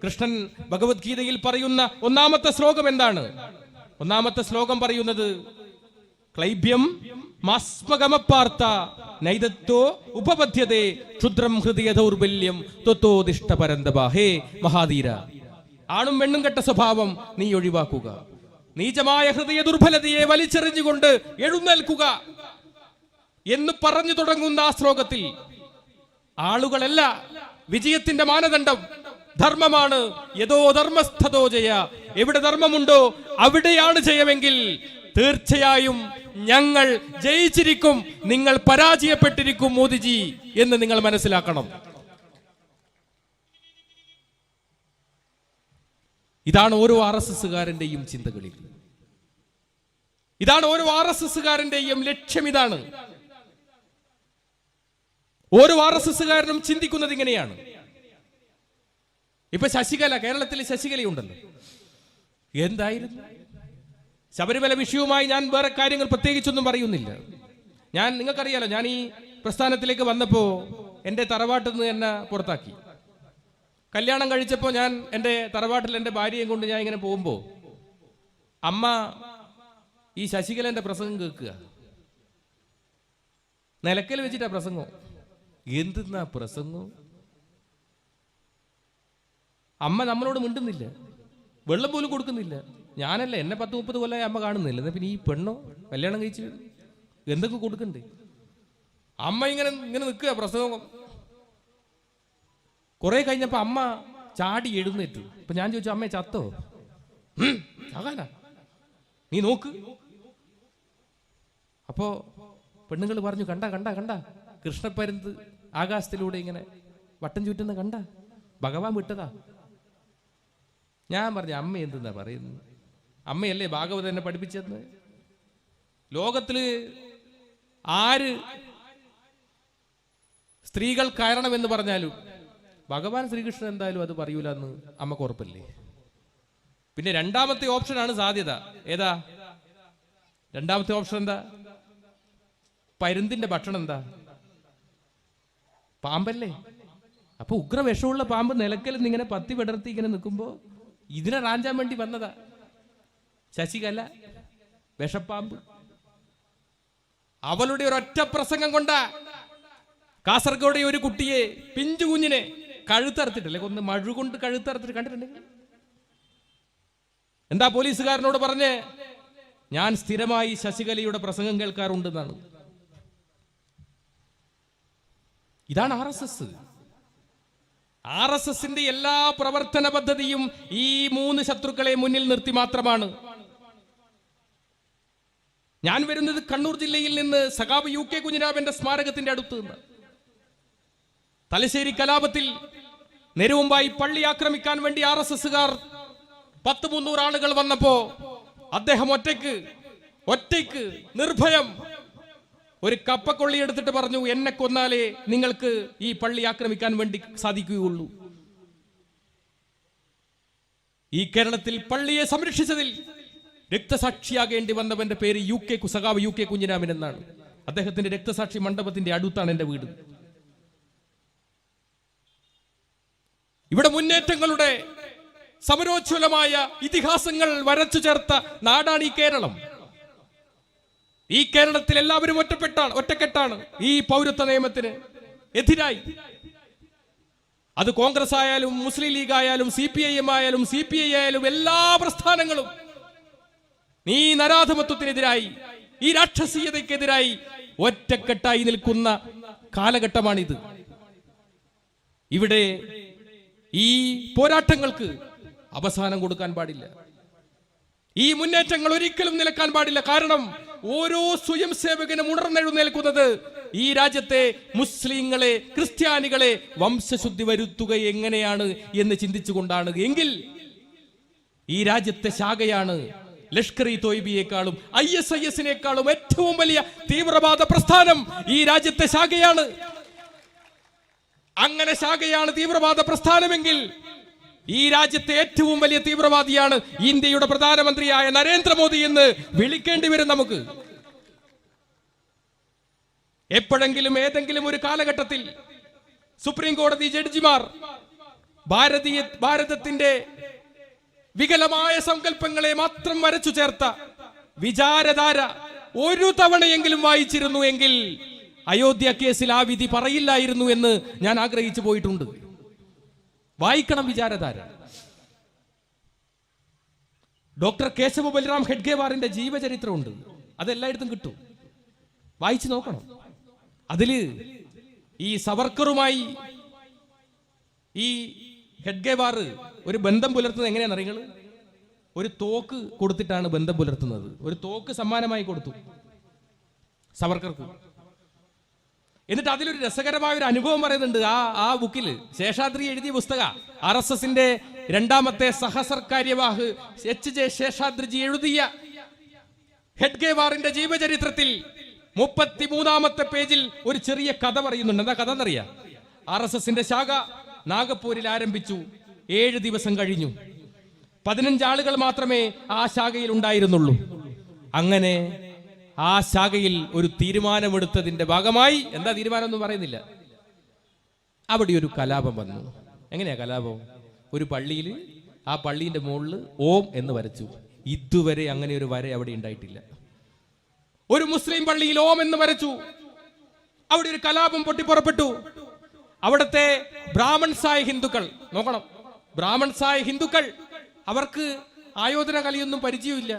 കൃഷ്ണൻ ഭഗവത്ഗീതയിൽ പറയുന്ന 1ാമത്തെ ശ്ലോകം എന്താണ്? 1ാമത്തെ ശ്ലോകം പറയുന്നത്, ക്ലൈബ്യം മാസ്മഗമപ്പാർത്ത നൈദത്തോ ഉപപദ്ധ്യതേ ക്ഷുദ്രം ഹൃദയ ദൗർബല്യം ത്വത്തോദിഷ്ട പരന്തപ. ഹേ മഹാധീര, ആണും പെണ്ണും കെട്ട സ്വഭാവം നീ ഒഴിവാക്കുക. നീചമായ ഹൃദയ ദുർബലതയെ വലിച്ചെറിഞ്ഞുകൊണ്ട് എഴുന്നേൽക്കുക എന്ന് പറഞ്ഞു തുടങ്ങുന്ന ആ ശ്ലോകത്തിൽ ആളുകളല്ല വിജയത്തിന്റെ മാനദണ്ഡം, ധർമ്മമാണ്. യഥോ ധർമ്മസ്ഥതോ ജയ. എവിടെ ധർമ്മമുണ്ടോ അവിടെയാണ് ജയമെങ്കിൽ തീർച്ചയായും ഞങ്ങൾ ജയിച്ചിരിക്കും, നിങ്ങൾ പരാജയപ്പെട്ടിരിക്കും മോദിജി എന്ന് നിങ്ങൾ മനസ്സിലാക്കണം. ഇതാണ് ഓരോ RSSകാരന്റെയും ചിന്തകളിൽ, ഇതാണ് ഓരോ RSSകാരന്റെയും ലക്ഷ്യം. ഇതാണ് ഓരോ RSSകാരനും ചിന്തിക്കുന്നത് ഇങ്ങനെയാണ്. ഇപ്പൊ ശശികല, കേരളത്തിൽ ശശികലയുണ്ടല്ലോ, എന്തായിരുന്നു ശബരിമല വിഷയവുമായി ഞാൻ വേറെ കാര്യങ്ങൾ പ്രത്യേകിച്ചൊന്നും പറയുന്നില്ല. നിങ്ങൾക്കറിയാലോ, ഞാൻ ഈ പ്രസ്ഥാനത്തിലേക്ക് വന്നപ്പോ എൻ്റെ തറവാട്ടിൽ നിന്ന് എന്നെ പുറത്താക്കി. കല്യാണം കഴിച്ചപ്പോൾ ഞാൻ എൻ്റെ തറവാട്ടിൽ എൻ്റെ ഭാര്യയും കൊണ്ട് ഞാൻ ഇങ്ങനെ പോകുമ്പോ അമ്മ ഈ ശശികലന്റെ പ്രസംഗം കേൾക്കുക. നിലക്കൽ വെച്ചിട്ടാ പ്രസംഗം. എന്തെന്നാ പ്രസംഗം? അമ്മ നമ്മളോട് മിണ്ടുന്നില്ല, വെള്ളം പോലും കൊടുക്കുന്നില്ല. ഞാനല്ല, എന്നെ 10-30 കൊല്ലമായി അമ്മ കാണുന്നില്ല. എന്നാ പിന്നെ ഈ പെണ്ണോ കല്യാണം കഴിച്ച് എന്തൊക്കെ കൊടുക്കണ്ടേ? അമ്മ ഇങ്ങനെ നിൽക്കുക പ്രസംഗം. കുറെ കഴിഞ്ഞപ്പോ അമ്മ ചാടി എഴുന്നേറ്റു. അപ്പൊ ഞാൻ ചോദിച്ചു, അമ്മേ ചത്തോ? ചാകാനാ, നീ നോക്ക്. അപ്പോ പെണ്ണുങ്ങൾ പറഞ്ഞു, കണ്ട കണ്ട കണ്ട കൃഷ്ണപ്പരുന്ത് ആകാശത്തിലൂടെ ഇങ്ങനെ വട്ടം ചുറ്റുന്ന കണ്ട, ഭഗവാൻ വിട്ടതാ. ഞാൻ പറഞ്ഞു, അമ്മ എന്തെന്നാ പറയുന്നത്? അമ്മയല്ലേ ഭാഗവതം എന്നെ പഠിപ്പിച്ചെന്ന്. ലോകത്തില് ആര് സ്ത്രീകൾ കയറണമെന്ന് പറഞ്ഞാലും ഭഗവാൻ ശ്രീകൃഷ്ണൻ എന്തായാലും അത് പറയൂല എന്ന് അമ്മക്ക് ഉറപ്പല്ലേ? പിന്നെ രണ്ടാമത്തെ ഓപ്ഷനാണ് സാധ്യത. ഏതാ രണ്ടാമത്തെ ഓപ്ഷൻ? എന്താ? പരുന്തിന്റെ ഭക്ഷണം എന്താ? പാമ്പല്ലേ? അപ്പൊ ഉഗ്ര വിഷമുള്ള പാമ്പ് നിലക്കൽ ഇങ്ങനെ പത്തി വിടർത്തി ഇങ്ങനെ നിൽക്കുമ്പോ ഇതിനെ റാഞ്ചാൻ വേണ്ടി വന്നതാ ശശികല, വിഷപ്പാമ്പ്. അവളുടെ ഒരൊറ്റ പ്രസംഗം കൊണ്ട കാസർഗോഡ് ഒരു കുട്ടിയെ, പിഞ്ചു കുഞ്ഞിനെ കഴുത്തറുത്തിട്ടല്ലേ കൊന്ന്, മഴുകൊണ്ട് കഴുത്തറുത്തിട്ട് കണ്ടിട്ടുണ്ടെങ്കിൽ. എന്താ പോലീസുകാരനോട് പറഞ്ഞ്? ഞാൻ സ്ഥിരമായി ശശികലയുടെ പ്രസംഗം കേൾക്കാറുണ്ടെന്നാണ്. ഇതാണ് RSSന്റെ എല്ലാ പ്രവർത്തന പദ്ധതിയും ഈ 3 ശത്രുക്കളെ മുന്നിൽ നിർത്തി മാത്രമാണ്. ഞാൻ വരുന്നത് കണ്ണൂർ ജില്ലയിൽ നിന്ന് സഖാവ് UK കുഞ്ഞിരാമന്റെ സ്മാരകത്തിന്റെ അടുത്ത് നിന്ന്. തലശ്ശേരി കലാപത്തിൽ നെരുവുമ്പായി പള്ളി ആക്രമിക്കാൻ വേണ്ടി RSSകാർ 100-300 ആളുകൾ വന്നപ്പോ അദ്ദേഹം ഒറ്റയ്ക്ക് നിർഭയം ഒരു കപ്പക്കൊള്ളി എടുത്തിട്ട് പറഞ്ഞു, എന്നെ കൊന്നാലേ നിങ്ങൾക്ക് ഈ പള്ളി ആക്രമിക്കാൻ വേണ്ടി സാധിക്കുകയുള്ളൂ. ഈ കേരളത്തിൽ പള്ളിയെ സംരക്ഷിച്ചതിൽ രക്തസാക്ഷിയാകേണ്ടി വന്നവന്റെ പേര് സഖാവ് UK കുഞ്ഞിരാമൻ എന്നാണ്. അദ്ദേഹത്തിന്റെ രക്തസാക്ഷി മണ്ഡപത്തിന്റെ അടുത്താണ് എന്റെ വീട്. ഇവിടെ മുന്നേറ്റങ്ങളുടെ സമരോജ്വലമായ ഇതിഹാസങ്ങൾ വരച്ചു ചേർത്ത നാടാണ് ഈ കേരളം. ഈ കേരളത്തിൽ എല്ലാവരും ഒറ്റക്കെട്ടാണ് ഈ പൗരത്വ നിയമത്തിന് എതിരായി. അത് കോൺഗ്രസ് ആയാലും മുസ്ലിം ലീഗ് ആയാലും CPIM ആയാലും CPI ആയാലും എല്ലാ പ്രസ്ഥാനങ്ങളും ഈ നരാധമത്വത്തിനെതിരായി, ഈ രാക്ഷസീയതയ്ക്കെതിരായി ഒറ്റക്കെട്ടായി നിൽക്കുന്ന കാലഘട്ടമാണിത്. ഇവിടെ ഈ പോരാട്ടങ്ങൾക്ക് അവസാനം കൊടുക്കാൻ പാടില്ല. ഈ മുന്നേറ്റങ്ങൾ ഒരിക്കലും നിലക്കാൻ പാടില്ല. കാരണം ഓരോ സ്വയം സേവകനും ഉണർന്നെഴുന്നേൽക്കുന്നത് ഈ രാജ്യത്തെ മുസ്ലിങ്ങളെ, ക്രിസ്ത്യാനികളെ വംശശുദ്ധി വരുത്തുക എങ്ങനെയാണ് എന്ന് ചിന്തിച്ചുകൊണ്ടാണ്. എങ്കിൽ ഈ രാജ്യത്തെ ശാഖയാണ് ലഷ്കർ-ഇ-തോയ്ബയെക്കാളും ISISനേക്കാളും ഏറ്റവും വലിയ തീവ്രവാദ പ്രസ്ഥാനം ഈ രാജ്യത്തെ ശാഖയാണ്. അങ്ങനെ ശാഖയാണ് തീവ്രവാദ പ്രസ്ഥാനമെങ്കിൽ ഈ രാജ്യത്തെ ഏറ്റവും വലിയ തീവ്രവാദിയാണ് ഇന്ത്യയുടെ പ്രധാനമന്ത്രിയായ നരേന്ദ്രമോദി എന്ന് വിളിക്കേണ്ടി വരും നമുക്ക്. എപ്പോഴെങ്കിലും ഏതെങ്കിലും ഒരു കാലഘട്ടത്തിൽ സുപ്രീം കോടതി ജഡ്ജിമാർ ഭാരതത്തിന്റെ വികലമായ സങ്കല്പങ്ങളെ മാത്രം വരച്ചു ചേർത്ത വിചാരധാര ഒരു തവണയെങ്കിലും വായിച്ചിരുന്നു എങ്കിൽ അയോധ്യ കേസിൽ ആ വിധി പറയില്ലായിരുന്നു എന്ന് ഞാൻ ആഗ്രഹിച്ചു പോയിട്ടുണ്ട്. വായിക്കണം വിചാരധാര. ഡോക്ടർ കേശവ ബൽറാം ഹെഡ്ഗേവാറിന്റെ ജീവചരിത്രമുണ്ട്, അതെല്ലായിടത്തും കിട്ടും, വായിച്ചു നോക്കണം. അതില് ഈ സവർക്കറുമായി ഈ ഹെഡ്ഗേവാർ ഒരു ബന്ധം പുലർത്തുന്നത് എങ്ങനെയാണെന്ന് അറിയുന്നത്? ഒരു തോക്ക് കൊടുത്തിട്ടാണ് ബന്ധം പുലർത്തുന്നത്. ഒരു തോക്ക് സമ്മാനമായി കൊടുത്തു സവർക്കർക്ക്. എന്നിട്ട് അതിലൊരു രസകരമായ ഒരു അനുഭവം പറയുന്നുണ്ട് ആ ബുക്കിൽ. ശേഷാദ്രി എഴുതിയ പുസ്തക RSSന്റെ രണ്ടാമത്തെ സഹസർക്കാര്യവാഹ് HJ ശേഷാദ്രിജി എഴുതിയ ഹെഡ്ഗേവാറിന്റെ ജീവചരിത്രത്തിൽ 33-ാമത്തെ പേജിൽ ഒരു ചെറിയ കഥ പറയുന്നുണ്ട്. എന്താ കഥ എന്നറിയാം? RSSന്റെ ശാഖ നാഗപ്പൂരിൽ ആരംഭിച്ചു. 7 ദിവസം കഴിഞ്ഞു. 15 ആളുകൾ മാത്രമേ ആ ശാഖയിൽ ഉണ്ടായിരുന്നുള്ളൂ. അങ്ങനെ ആ ശാഖയിൽ ഒരു തീരുമാനമെടുത്തതിന്റെ ഭാഗമായി, എന്താ തീരുമാനം ഒന്നും പറയുന്നില്ല, അവിടെ ഒരു കലാപം വന്നു. എങ്ങനെയാ കലാപം? ഒരു പള്ളിയിൽ, ആ പള്ളീന്റെ മുകളിൽ ഓം എന്ന് വരച്ചു. ഇതുവരെ അങ്ങനെ ഒരു വര അവിടെ ഉണ്ടായിട്ടില്ല. ഒരു മുസ്ലിം പള്ളിയിൽ ഓം എന്ന് വരച്ചു. അവിടെ ഒരു കലാപം പൊട്ടിപ്പുറപ്പെട്ടു. അവിടുത്തെ ബ്രാഹ്മൺസായ ഹിന്ദുക്കൾ, നോക്കണം, ബ്രാഹ്മൺസായ ഹിന്ദുക്കൾ, അവർക്ക് ആയോധന കലയൊന്നും പരിചയമില്ല.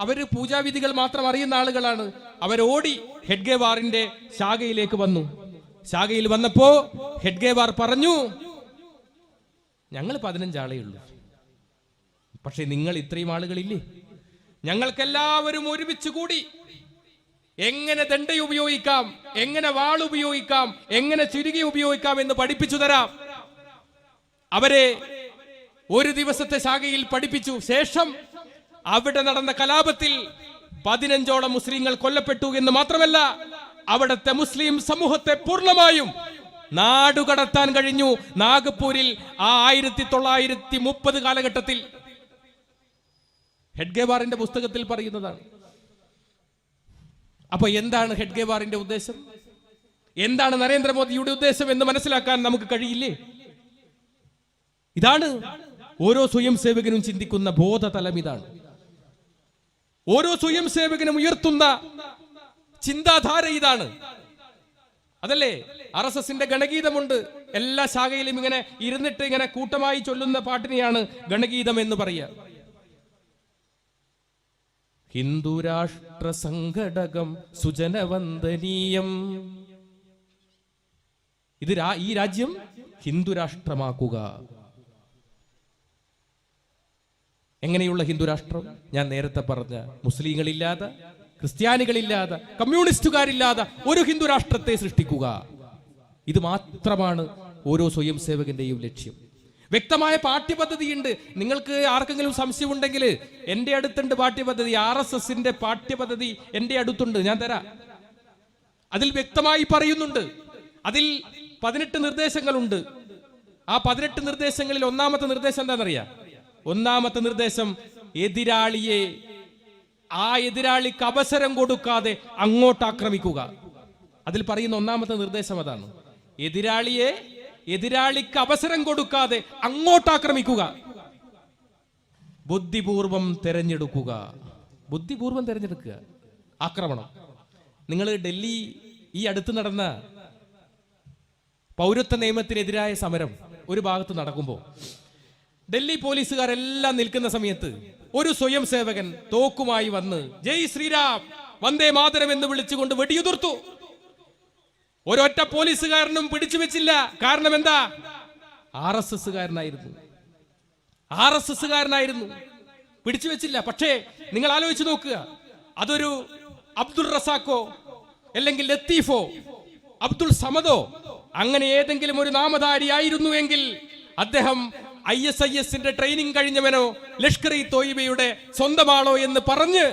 അവര് പൂജാവിധികൾ മാത്രം അറിയുന്ന ആളുകളാണ്. അവരോടി ഹെഡ്ഗേവാറിന്റെ ശാഖയിലേക്ക് വന്നു. ശാഖയിൽ വന്നപ്പോ ഹെഡ്ഗേവാർ പറഞ്ഞു, ഞങ്ങൾ 15 ആളേ ഉള്ളൂ, പക്ഷെ നിങ്ങൾ ഇത്രയും ആളുകളില്ലേ? ഞങ്ങൾക്കെല്ലാവരും ഒരുമിച്ച് കൂടി എങ്ങനെ ദണ്ഡ ഉപയോഗിക്കാം, എങ്ങനെ വാൾ ഉപയോഗിക്കാം, എങ്ങനെ ചുരുകി ഉപയോഗിക്കാം എന്ന് പഠിപ്പിച്ചു തരാം. അവരെ ഒരു ദിവസത്തെ ശാഖയിൽ പഠിപ്പിച്ചു. ശേഷം അവിടെ നടന്ന കലാപത്തിൽ 15ഓളം മുസ്ലിങ്ങൾ കൊല്ലപ്പെട്ടു എന്ന് മാത്രമല്ല, അവിടുത്തെ മുസ്ലിം സമൂഹത്തെ പൂർണ്ണമായും നാടുകടത്താൻ കഴിഞ്ഞു. നാഗപ്പൂരിൽ ആ 1930 കാലഘട്ടത്തിൽ ഹെഡ്ഗേവാറിന്റെ പുസ്തകത്തിൽ പറയുന്നതാണ്. അപ്പൊ എന്താണ് ഹെഡ്ഗേവാറിന്റെ ഉദ്ദേശം? എന്താണ് നരേന്ദ്രമോദിയുടെ ഉദ്ദേശം എന്ന് മനസ്സിലാക്കാൻ നമുക്ക് കഴിയില്ലേ? ഇതാണ് ഓരോ സ്വയം സേവകനും ചിന്തിക്കുന്ന ബോധതലം. ഇതാണ് ഓരോ സ്വയം സേവകനും ഉയർത്തുന്ന ചിന്താധാര. ഇതാണ്, അതല്ലേ RSSന്റെ ഗണഗീതമുണ്ട്. എല്ലാ ശാഖയിലും ഇങ്ങനെ ഇരുന്നിട്ട് ഇങ്ങനെ കൂട്ടമായി ചൊല്ലുന്ന പാട്ടിനെയാണ് ഗണഗീതം എന്ന് പറയുക. ഹിന്ദുരാഷ്ട്ര സംഘടകം സുജനവന്ദനീയം. ഈ രാജ്യം ഹിന്ദുരാഷ്ട്രമാക്കുക. എങ്ങനെയുള്ള ഹിന്ദുരാഷ്ട്രം? ഞാൻ നേരത്തെ പറഞ്ഞ മുസ്ലിങ്ങളില്ലാതെ, ക്രിസ്ത്യാനികളില്ലാതെ, കമ്മ്യൂണിസ്റ്റുകാരില്ലാതെ ഒരു ഹിന്ദുരാഷ്ട്രത്തെ സൃഷ്ടിക്കുക. ഇത് മാത്രമാണ് ഓരോ സ്വയം സേവകന്റെയും ലക്ഷ്യം. വ്യക്തമായ പാഠ്യപദ്ധതിയുണ്ട്. നിങ്ങൾക്ക് ആർക്കെങ്കിലും സംശയമുണ്ടെങ്കിൽ എൻ്റെ അടുത്തുണ്ട് പാഠ്യപദ്ധതി. RSSന്റെ പാഠ്യപദ്ധതി എൻ്റെ അടുത്തുണ്ട്, ഞാൻ തരാം. അതിൽ വ്യക്തമായി പറയുന്നുണ്ട്. അതിൽ 18 നിർദ്ദേശങ്ങളുണ്ട്. ആ 18 നിർദ്ദേശങ്ങളിൽ ഒന്നാമത്തെ നിർദ്ദേശം എന്താണെന്നറിയാം? ഒന്നാമത്തെ നിർദ്ദേശം, ആ എതിരാളിക്ക് അവസരം കൊടുക്കാതെ അങ്ങോട്ട് ആക്രമിക്കുക. അതിൽ പറയുന്ന ഒന്നാമത്തെ നിർദ്ദേശം അതാണ്. എതിരാളിക്ക് അവസരം കൊടുക്കാതെ അങ്ങോട്ട് ആക്രമിക്കുക. ബുദ്ധിപൂർവം തെരഞ്ഞെടുക്കുക. ബുദ്ധിപൂർവം തെരഞ്ഞെടുക്കുക ആക്രമണം. നിങ്ങൾ ഡൽഹി ഈ അടുത്ത് നടന്ന പൗരത്വ നിയമത്തിനെതിരായ സമരം ഒരു ഭാഗത്ത് നടക്കുമ്പോൾ ഡൽഹി പോലീസുകാരെല്ലാം നിൽക്കുന്ന സമയത്ത് ഒരു സ്വയം സേവകൻ തോക്കുമായി വന്ന് ജയ് ശ്രീരാം വന്ദേ മാതരം എന്ന് വിളിച്ചുകൊണ്ട് വെടിയുതിർത്തു. ഒരൊറ്റ പോലീസുകാരനും പിടിച്ചു വെച്ചില്ല. കാരണം എന്താ? RSSകാരനായിരുന്നു. പിടിച്ചു വെച്ചില്ല. പക്ഷേ നിങ്ങൾ ആലോചിച്ച് നോക്കുക, അതൊരു അബ്ദുൾ റസാഖോ അല്ലെങ്കിൽ ലത്തീഫോ അബ്ദുൾ സമദോ അങ്ങനെ ഏതെങ്കിലും ഒരു നാമധാരി ആയിരുന്നു എങ്കിൽ അദ്ദേഹം ISISന്റെ ട്രെയിനിങ് കഴിഞ്ഞവനോ ലഷ്കർ-ഇ തോയ്ബയുടെ സ്വന്തമാണോ എന്ന് പറഞ്ഞ്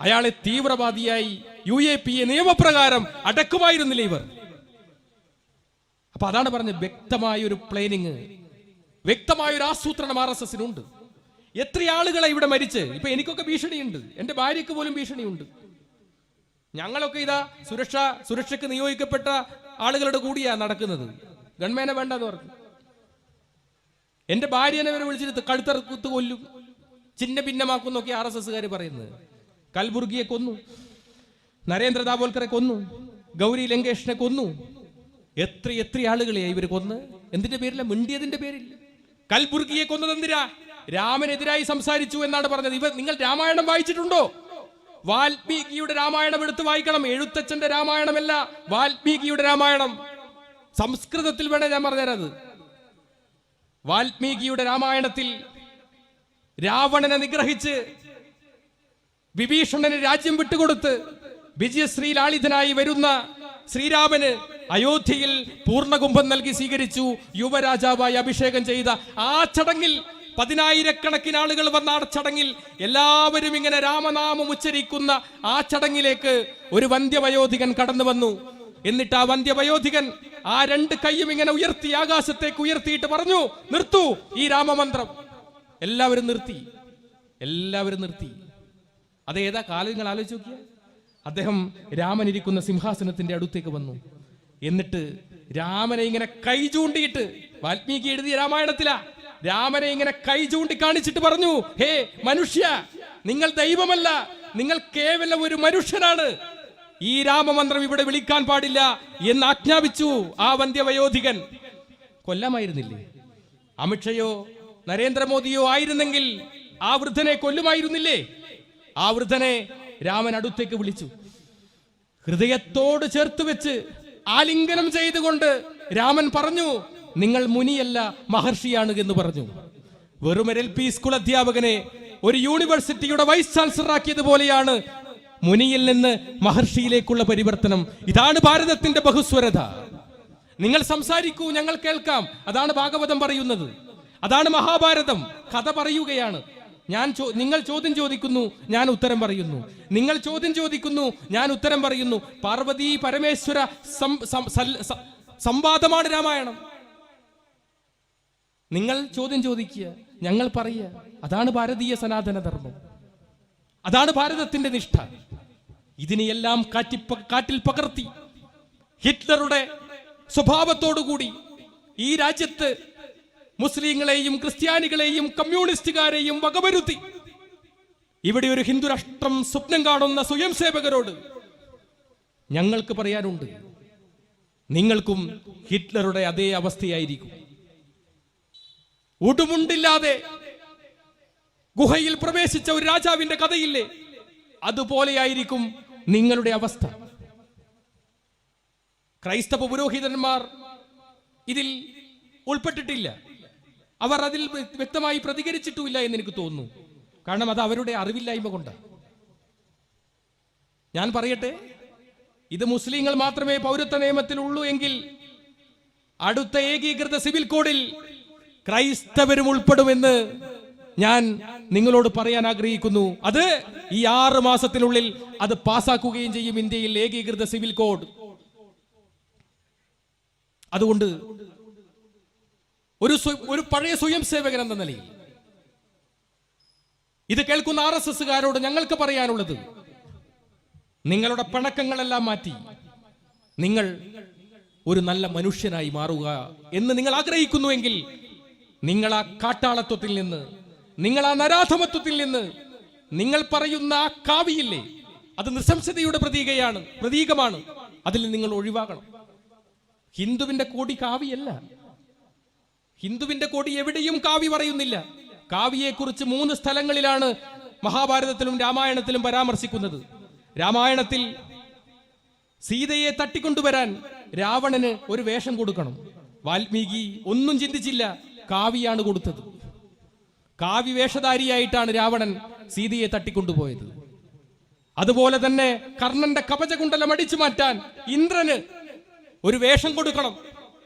അയാളെ തീവ്രവാദിയായി UAPA നിയമപ്രകാരം അടക്കുമായിരുന്നില്ല ഇവർ. അപ്പൊ അതാണ് പറഞ്ഞത്, വ്യക്തമായൊരു പ്ലാനിങ്, വ്യക്തമായൊരു ആസൂത്രണം RSSനുണ്ട്. എത്ര ആളുകളെ ഇവിടെ മരിച്ച്. ഇപ്പൊ എനിക്കൊക്കെ ഭീഷണിയുണ്ട്, എന്റെ ഭാര്യയ്ക്ക് പോലും ഭീഷണിയുണ്ട്. ഞങ്ങളൊക്കെ ഇതാ സുരക്ഷയ്ക്ക് നിയോഗിക്കപ്പെട്ട ആളുകളുടെ കൂടിയാ നടക്കുന്നത്. ഗവൺമെന്റിനെ വേണ്ടെന്ന് പറഞ്ഞു. എന്റെ ഭാര്യനെ വരെ വിളിച്ചിട്ട് കഴുത്തറുത്ത് കൊല്ലും, ചിഹ്ന ഭിന്നമാക്കുന്നൊക്കെ RSSകാര് പറയുന്നത്. കൽബുർഗിയെ കൊന്നു, നരേന്ദ്ര ദാബോൽക്കറെ കൊന്നു, ഗൗരി ലങ്കേഷിനെ കൊന്നു. എത്ര ആളുകളെയാ ഇവര് കൊന്ന്? എന്തിന്റെ പേരില്ല? മിണ്ടിയതിന്റെ പേരിൽ. കൽബുർഗിയെ കൊന്നത് എന്തിനാ? രാമനെതിരായി സംസാരിച്ചു എന്നാണ് പറഞ്ഞത്. നിങ്ങൾ രാമായണം വായിച്ചിട്ടുണ്ടോ? വാൽമീകിയുടെ രാമായണം എടുത്ത് വായിക്കണം. എഴുത്തച്ഛന്റെ രാമായണമല്ല, വാൽമീകിയുടെ രാമായണം. സംസ്കൃതത്തിൽ വേണേ ഞാൻ പറഞ്ഞുതരാത്. വാൽമീകിയുടെ രാമായണത്തിൽ രാവണനെ നിഗ്രഹിച്ച് വിഭീഷണന് രാജ്യം വിട്ടുകൊടുത്ത് വിജയശ്രീ ലാളിതനായി വരുന്ന ശ്രീരാമന് അയോധ്യയിൽ പൂർണ്ണകുംഭം നൽകി സ്വീകരിച്ചു, യുവരാജാവായി അഭിഷേകം ചെയ്ത ആ ചടങ്ങിൽ 10,000-കണക്കിന് ആളുകൾ വന്ന ആ ചടങ്ങിൽ എല്ലാവരും ഇങ്ങനെ രാമനാമം ഉച്ചരിക്കുന്ന ആ ചടങ്ങിലേക്ക് ഒരു വന്ധ്യവയോധികൻ കടന്നു വന്നു. എന്നിട്ട് ആ വന്ധ്യവയോധികൻ ആ 2 കൈയും ഇങ്ങനെ ഉയർത്തി ആകാശത്തേക്ക് ഉയർത്തിയിട്ട് പറഞ്ഞു, നിർത്തൂ ഈ രാമമന്ത്രം. എല്ലാവരും നിർത്തി. അതേതാ കാലം നിങ്ങൾ ആലോചിച്ച് നോക്കിയ. അദ്ദേഹം രാമൻ ഇരിക്കുന്ന സിംഹാസനത്തിന്റെ അടുത്തേക്ക് വന്നു. എന്നിട്ട് രാമനെ ഇങ്ങനെ കൈ ചൂണ്ടിയിട്ട്, വാൽമീകി എഴുതിയ രാമായണത്തിലാ, രാമനെ ഇങ്ങനെ കൈ ചൂണ്ടി കാണിച്ചിട്ട് പറഞ്ഞു, ഹേ മനുഷ്യ, നിങ്ങൾ ദൈവമല്ല, നിങ്ങൾ കേവലം ഒരു മനുഷ്യനാണ്. ഈ രാമമന്ത്രം ഇവിടെ വിളിക്കാൻ പാടില്ല എന്ന് ആജ്ഞാപിച്ചു ആ വന്ധ്യവയോധികൻ. കൊല്ലാമായിരുന്നില്ലേ? അമിത്ഷയോ നരേന്ദ്രമോദിയോ ആയിരുന്നെങ്കിൽ ആ വൃദ്ധനെ കൊല്ലുമായിരുന്നില്ലേ? ആ വൃദ്ധനെ രാമൻ അടുത്തേക്ക് വിളിച്ചു. ഹൃദയത്തോട് ചേർത്ത് വെച്ച് ആലിംഗനം ചെയ്തുകൊണ്ട് രാമൻ പറഞ്ഞു, നിങ്ങൾ മുനിയല്ല മഹർഷിയാണ് എന്ന് പറഞ്ഞു. വെറും ഒരു LP സ്കൂൾ അധ്യാപകനെ ഒരു യൂണിവേഴ്സിറ്റിയുടെ വൈസ് ചാൻസലർ ആക്കിയതുപോലെയാണ് മുനിയിൽ നിന്ന് മഹർഷിയിലേക്കുള്ള പരിവർത്തനം. ഇതാണ് ഭാരതത്തിന്റെ ബഹുസ്വരത. നിങ്ങൾ സംസാരിക്കൂ, ഞങ്ങൾ കേൾക്കാം. അതാണ് ഭാഗവതം പറയുന്നത്, അതാണ് മഹാഭാരതം. കഥ പറയുകയാണ്. നിങ്ങൾ ചോദ്യം ചോദിക്കുന്നു, ഞാൻ ഉത്തരം പറയുന്നു. നിങ്ങൾ ചോദ്യം ചോദിക്കുന്നു, ഞാൻ ഉത്തരം പറയുന്നു. പാർവതി പരമേശ്വര സംവാദമാണ് രാമായണം. നിങ്ങൾ ചോദ്യം ചോദിക്കുക, ഞങ്ങൾ പറയുക. അതാണ് ഭാരതീയ സനാതന ധർമ്മം, അതാണ് ഭാരതത്തിന്റെ നിഷ്ഠ. ഇതിനെയെല്ലാം കാറ്റിൽ പകർത്തി ഹിറ്റ്ലറുടെ സ്വഭാവത്തോടുകൂടി ഈ രാജ്യത്ത് മുസ്ലിങ്ങളെയും ക്രിസ്ത്യാനികളെയും കമ്മ്യൂണിസ്റ്റുകാരെയും വകവരുത്തി ഇവിടെ ഒരു ഹിന്ദു രാഷ്ട്രം സ്വപ്നം കാണുന്ന സ്വയം സേവകരോട് ഞങ്ങൾക്ക് പറയാനുണ്ട്, നിങ്ങൾക്കും ഹിറ്റ്ലറുടെ അതേ അവസ്ഥയായിരിക്കും. ഉടുമുണ്ടില്ലാതെ ഗുഹയിൽ പ്രവേശിച്ച ഒരു രാജാവിന്റെ കഥയില്ലേ, അതുപോലെയായിരിക്കും നിങ്ങളുടെ അവസ്ഥ. ക്രൈസ്തവ പുരോഹിതന്മാർ ഇതിൽ ഉൾപ്പെട്ടിട്ടില്ല. അവർ അതിൽ വ്യക്തമായി പ്രതികരിച്ചിട്ടുമില്ല എന്ന് എനിക്ക് തോന്നുന്നു. കാരണം അത് അവരുടെ അറിവില്ലായ്മ കൊണ്ട്. ഞാൻ പറയട്ടെ, ഇത് മുസ്ലിങ്ങൾ മാത്രമേ പൗരത്വ നിയമത്തിൽ ഉള്ളൂ എങ്കിൽ അടുത്ത ഏകീകൃത സിവിൽ കോഡിൽ ക്രൈസ്തവരും ഉൾപ്പെടുമെന്ന് ഞാൻ നിങ്ങളോട് പറയാൻ ആഗ്രഹിക്കുന്നു. അത് ഈ 6 മാസത്തിനുള്ളിൽ അത് പാസാക്കുകയും ചെയ്യും ഇന്ത്യയിൽ ഏകീകൃത സിവിൽ കോഡ്. അതുകൊണ്ട് ഒരു പഴയ സ്വയം സേവകൻ എന്ന നിലയിൽ ഇത് കേൾക്കുന്ന RSSകാരോട് ഞങ്ങൾക്ക് പറയാനുള്ളത്, നിങ്ങളുടെ പിണക്കങ്ങളെല്ലാം മാറ്റി നിങ്ങൾ ഒരു നല്ല മനുഷ്യനായി മാറുക എന്ന് നിങ്ങൾ ആഗ്രഹിക്കുന്നുവെങ്കിൽ, നിങ്ങൾ ആ കാട്ടാളത്വത്തിൽ നിന്ന്, നിങ്ങൾ ആ നരാധമത്വത്തിൽ നിന്ന്, നിങ്ങൾ പറയുന്ന ആ കാവിയില്ലേ, അത് നിസ്സംശതയുടെ പ്രതീകമാണ്, അതിൽ നിങ്ങൾ ഒഴിവാകണം. ഹിന്ദുവിന്റെ കോടി കാവിയല്ല. ഹിന്ദുവിന്റെ കോടി എവിടെയും കാവി പറയുന്നില്ല. കാവിയെക്കുറിച്ച് 3 സ്ഥലങ്ങളിലാണ് മഹാഭാരതത്തിലും രാമായണത്തിലും പരാമർശിക്കുന്നത്. രാമായണത്തിൽ സീതയെ തട്ടിക്കൊണ്ടുവരാൻ രാവണന് ഒരു വേഷം കൊടുക്കണം. വാൽമീകി ഒന്നും ചിന്തിച്ചില്ല, കാവിയാണ് കൊടുത്തത്. കാവി വേഷധാരിയായിട്ടാണ് രാവണൻ സീതയെ തട്ടിക്കൊണ്ടുപോയത്. അതുപോലെ തന്നെ കർണന്റെ കവചകുണ്ടലം അടിച്ചു മാറ്റാൻ ഇന്ദ്രന് ഒരു വേഷം കൊടുക്കണം.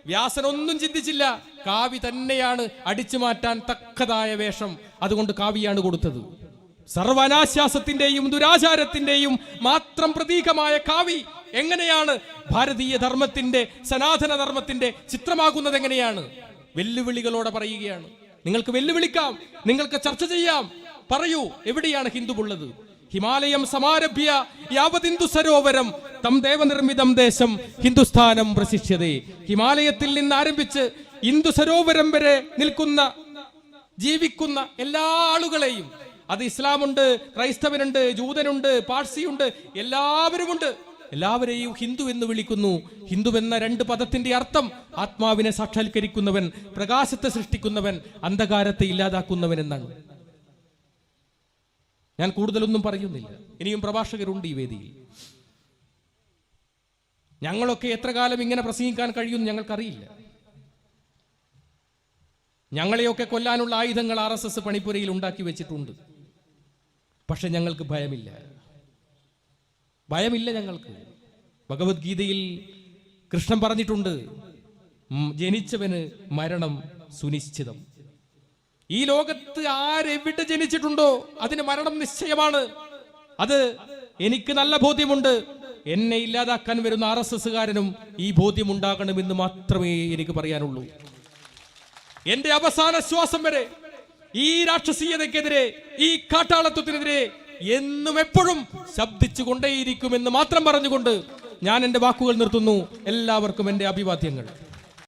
വ്യാസൻ ഒന്നും ചിന്തിച്ചില്ല, കാവി തന്നെയാണ് അടിച്ചു മാറ്റാൻ തക്കതായ വേഷം, അതുകൊണ്ട് കാവിയാണ് കൊടുത്തത്. സർവനാശ്വാസത്തിന്റെയും ദുരാചാരത്തിന്റെയും മാത്രം പ്രതീകമായ കാവി എങ്ങനെയാണ് ഭാരതീയ ധർമ്മത്തിന്റെ, സനാതന ധർമ്മത്തിന്റെ ചിത്രമാകുന്നത്? എങ്ങനെയാണ്? വെല്ലുവിളികളോടെ പറയുകയാണ്. നിങ്ങൾക്ക് വെല്ലുവിളിക്കാം, നിങ്ങൾക്ക് ചർച്ച ചെയ്യാം. പറയൂ, എവിടെയാണ് ഹിന്ദുവുള്ളത്? ഹിമാലയം സമാരഭ്യ യാവതിന്ദു സരോവരം തം ദേവനിർമ്മിതം ദേശം ഹിന്ദുസ്ഥാനം പ്രശിഷ്യതേ. ഹിമാലയത്തിൽ നിന്ന് ആരംഭിച്ച് ഹിന്ദു സരോവരം വരെ നിൽക്കുന്ന, ജീവിക്കുന്ന എല്ലാ ആളുകളെയും, അത് ഇസ്ലാമുണ്ട്, ക്രൈസ്തവനുണ്ട്, ജൂതനുണ്ട്, പാഴ്സിയുണ്ട്, എല്ലാവരുമുണ്ട്, എല്ലാവരെയും ഹിന്ദു എന്ന് വിളിക്കുന്നു. ഹിന്ദു എന്ന 2 പദത്തിന്റെ അർത്ഥം ആത്മാവിനെ സാക്ഷാത്കരിക്കുന്നവൻ, പ്രകാശത്തെ സൃഷ്ടിക്കുന്നവൻ, അന്ധകാരത്തെ ഇല്ലാതാക്കുന്നവൻ എന്നാണ്. ഞാൻ കൂടുതലൊന്നും പറയുന്നില്ല, ഇനിയും പ്രഭാഷകരുണ്ട് ഈ വേദിയിൽ. ഞങ്ങളൊക്കെ എത്ര കാലം ഇങ്ങനെ പ്രസംഗിക്കാൻ കഴിയുമെന്ന് ഞങ്ങൾക്കറിയില്ല. ഞങ്ങളെയൊക്കെ കൊല്ലാനുള്ള ആയുധങ്ങൾ RSS പണിപ്പുരയിൽ ഉണ്ടാക്കി വെച്ചിട്ടുണ്ട്. പക്ഷെ ഞങ്ങൾക്ക് ഭയമില്ല. ഞങ്ങൾക്ക് ഭഗവത്ഗീതയിൽ കൃഷ്ണൻ പറഞ്ഞിട്ടുണ്ട്, ജനിച്ചവന് മരണം സുനിശ്ചിതം. ഈ ലോകത്ത് ആരെവിടെ ജനിച്ചിട്ടുണ്ടോ അതിന് മരണം നിശ്ചയമാണ്. അത് എനിക്ക് നല്ല ബോധ്യമുണ്ട്. എന്നെ ഇല്ലാതാക്കാൻ വരുന്ന RSSകാരനും ഈ ബോധ്യം ഉണ്ടാകണമെന്ന് മാത്രമേ എനിക്ക് പറയാനുള്ളൂ. എന്റെ അവസാന ശ്വാസം വരെ ഈ രാക്ഷസീയതയ്ക്കെതിരെ, ഈ കാട്ടാളത്വത്തിനെതിരെ എന്നും എപ്പോഴും ശബ്ദിച്ചു കൊണ്ടേയിരിക്കുമെന്ന് മാത്രം പറഞ്ഞുകൊണ്ട് ഞാൻ എന്റെ വാക്കുകൾ നിർത്തുന്നു. എല്ലാവർക്കും എന്റെ അഭിവാദ്യങ്ങൾ.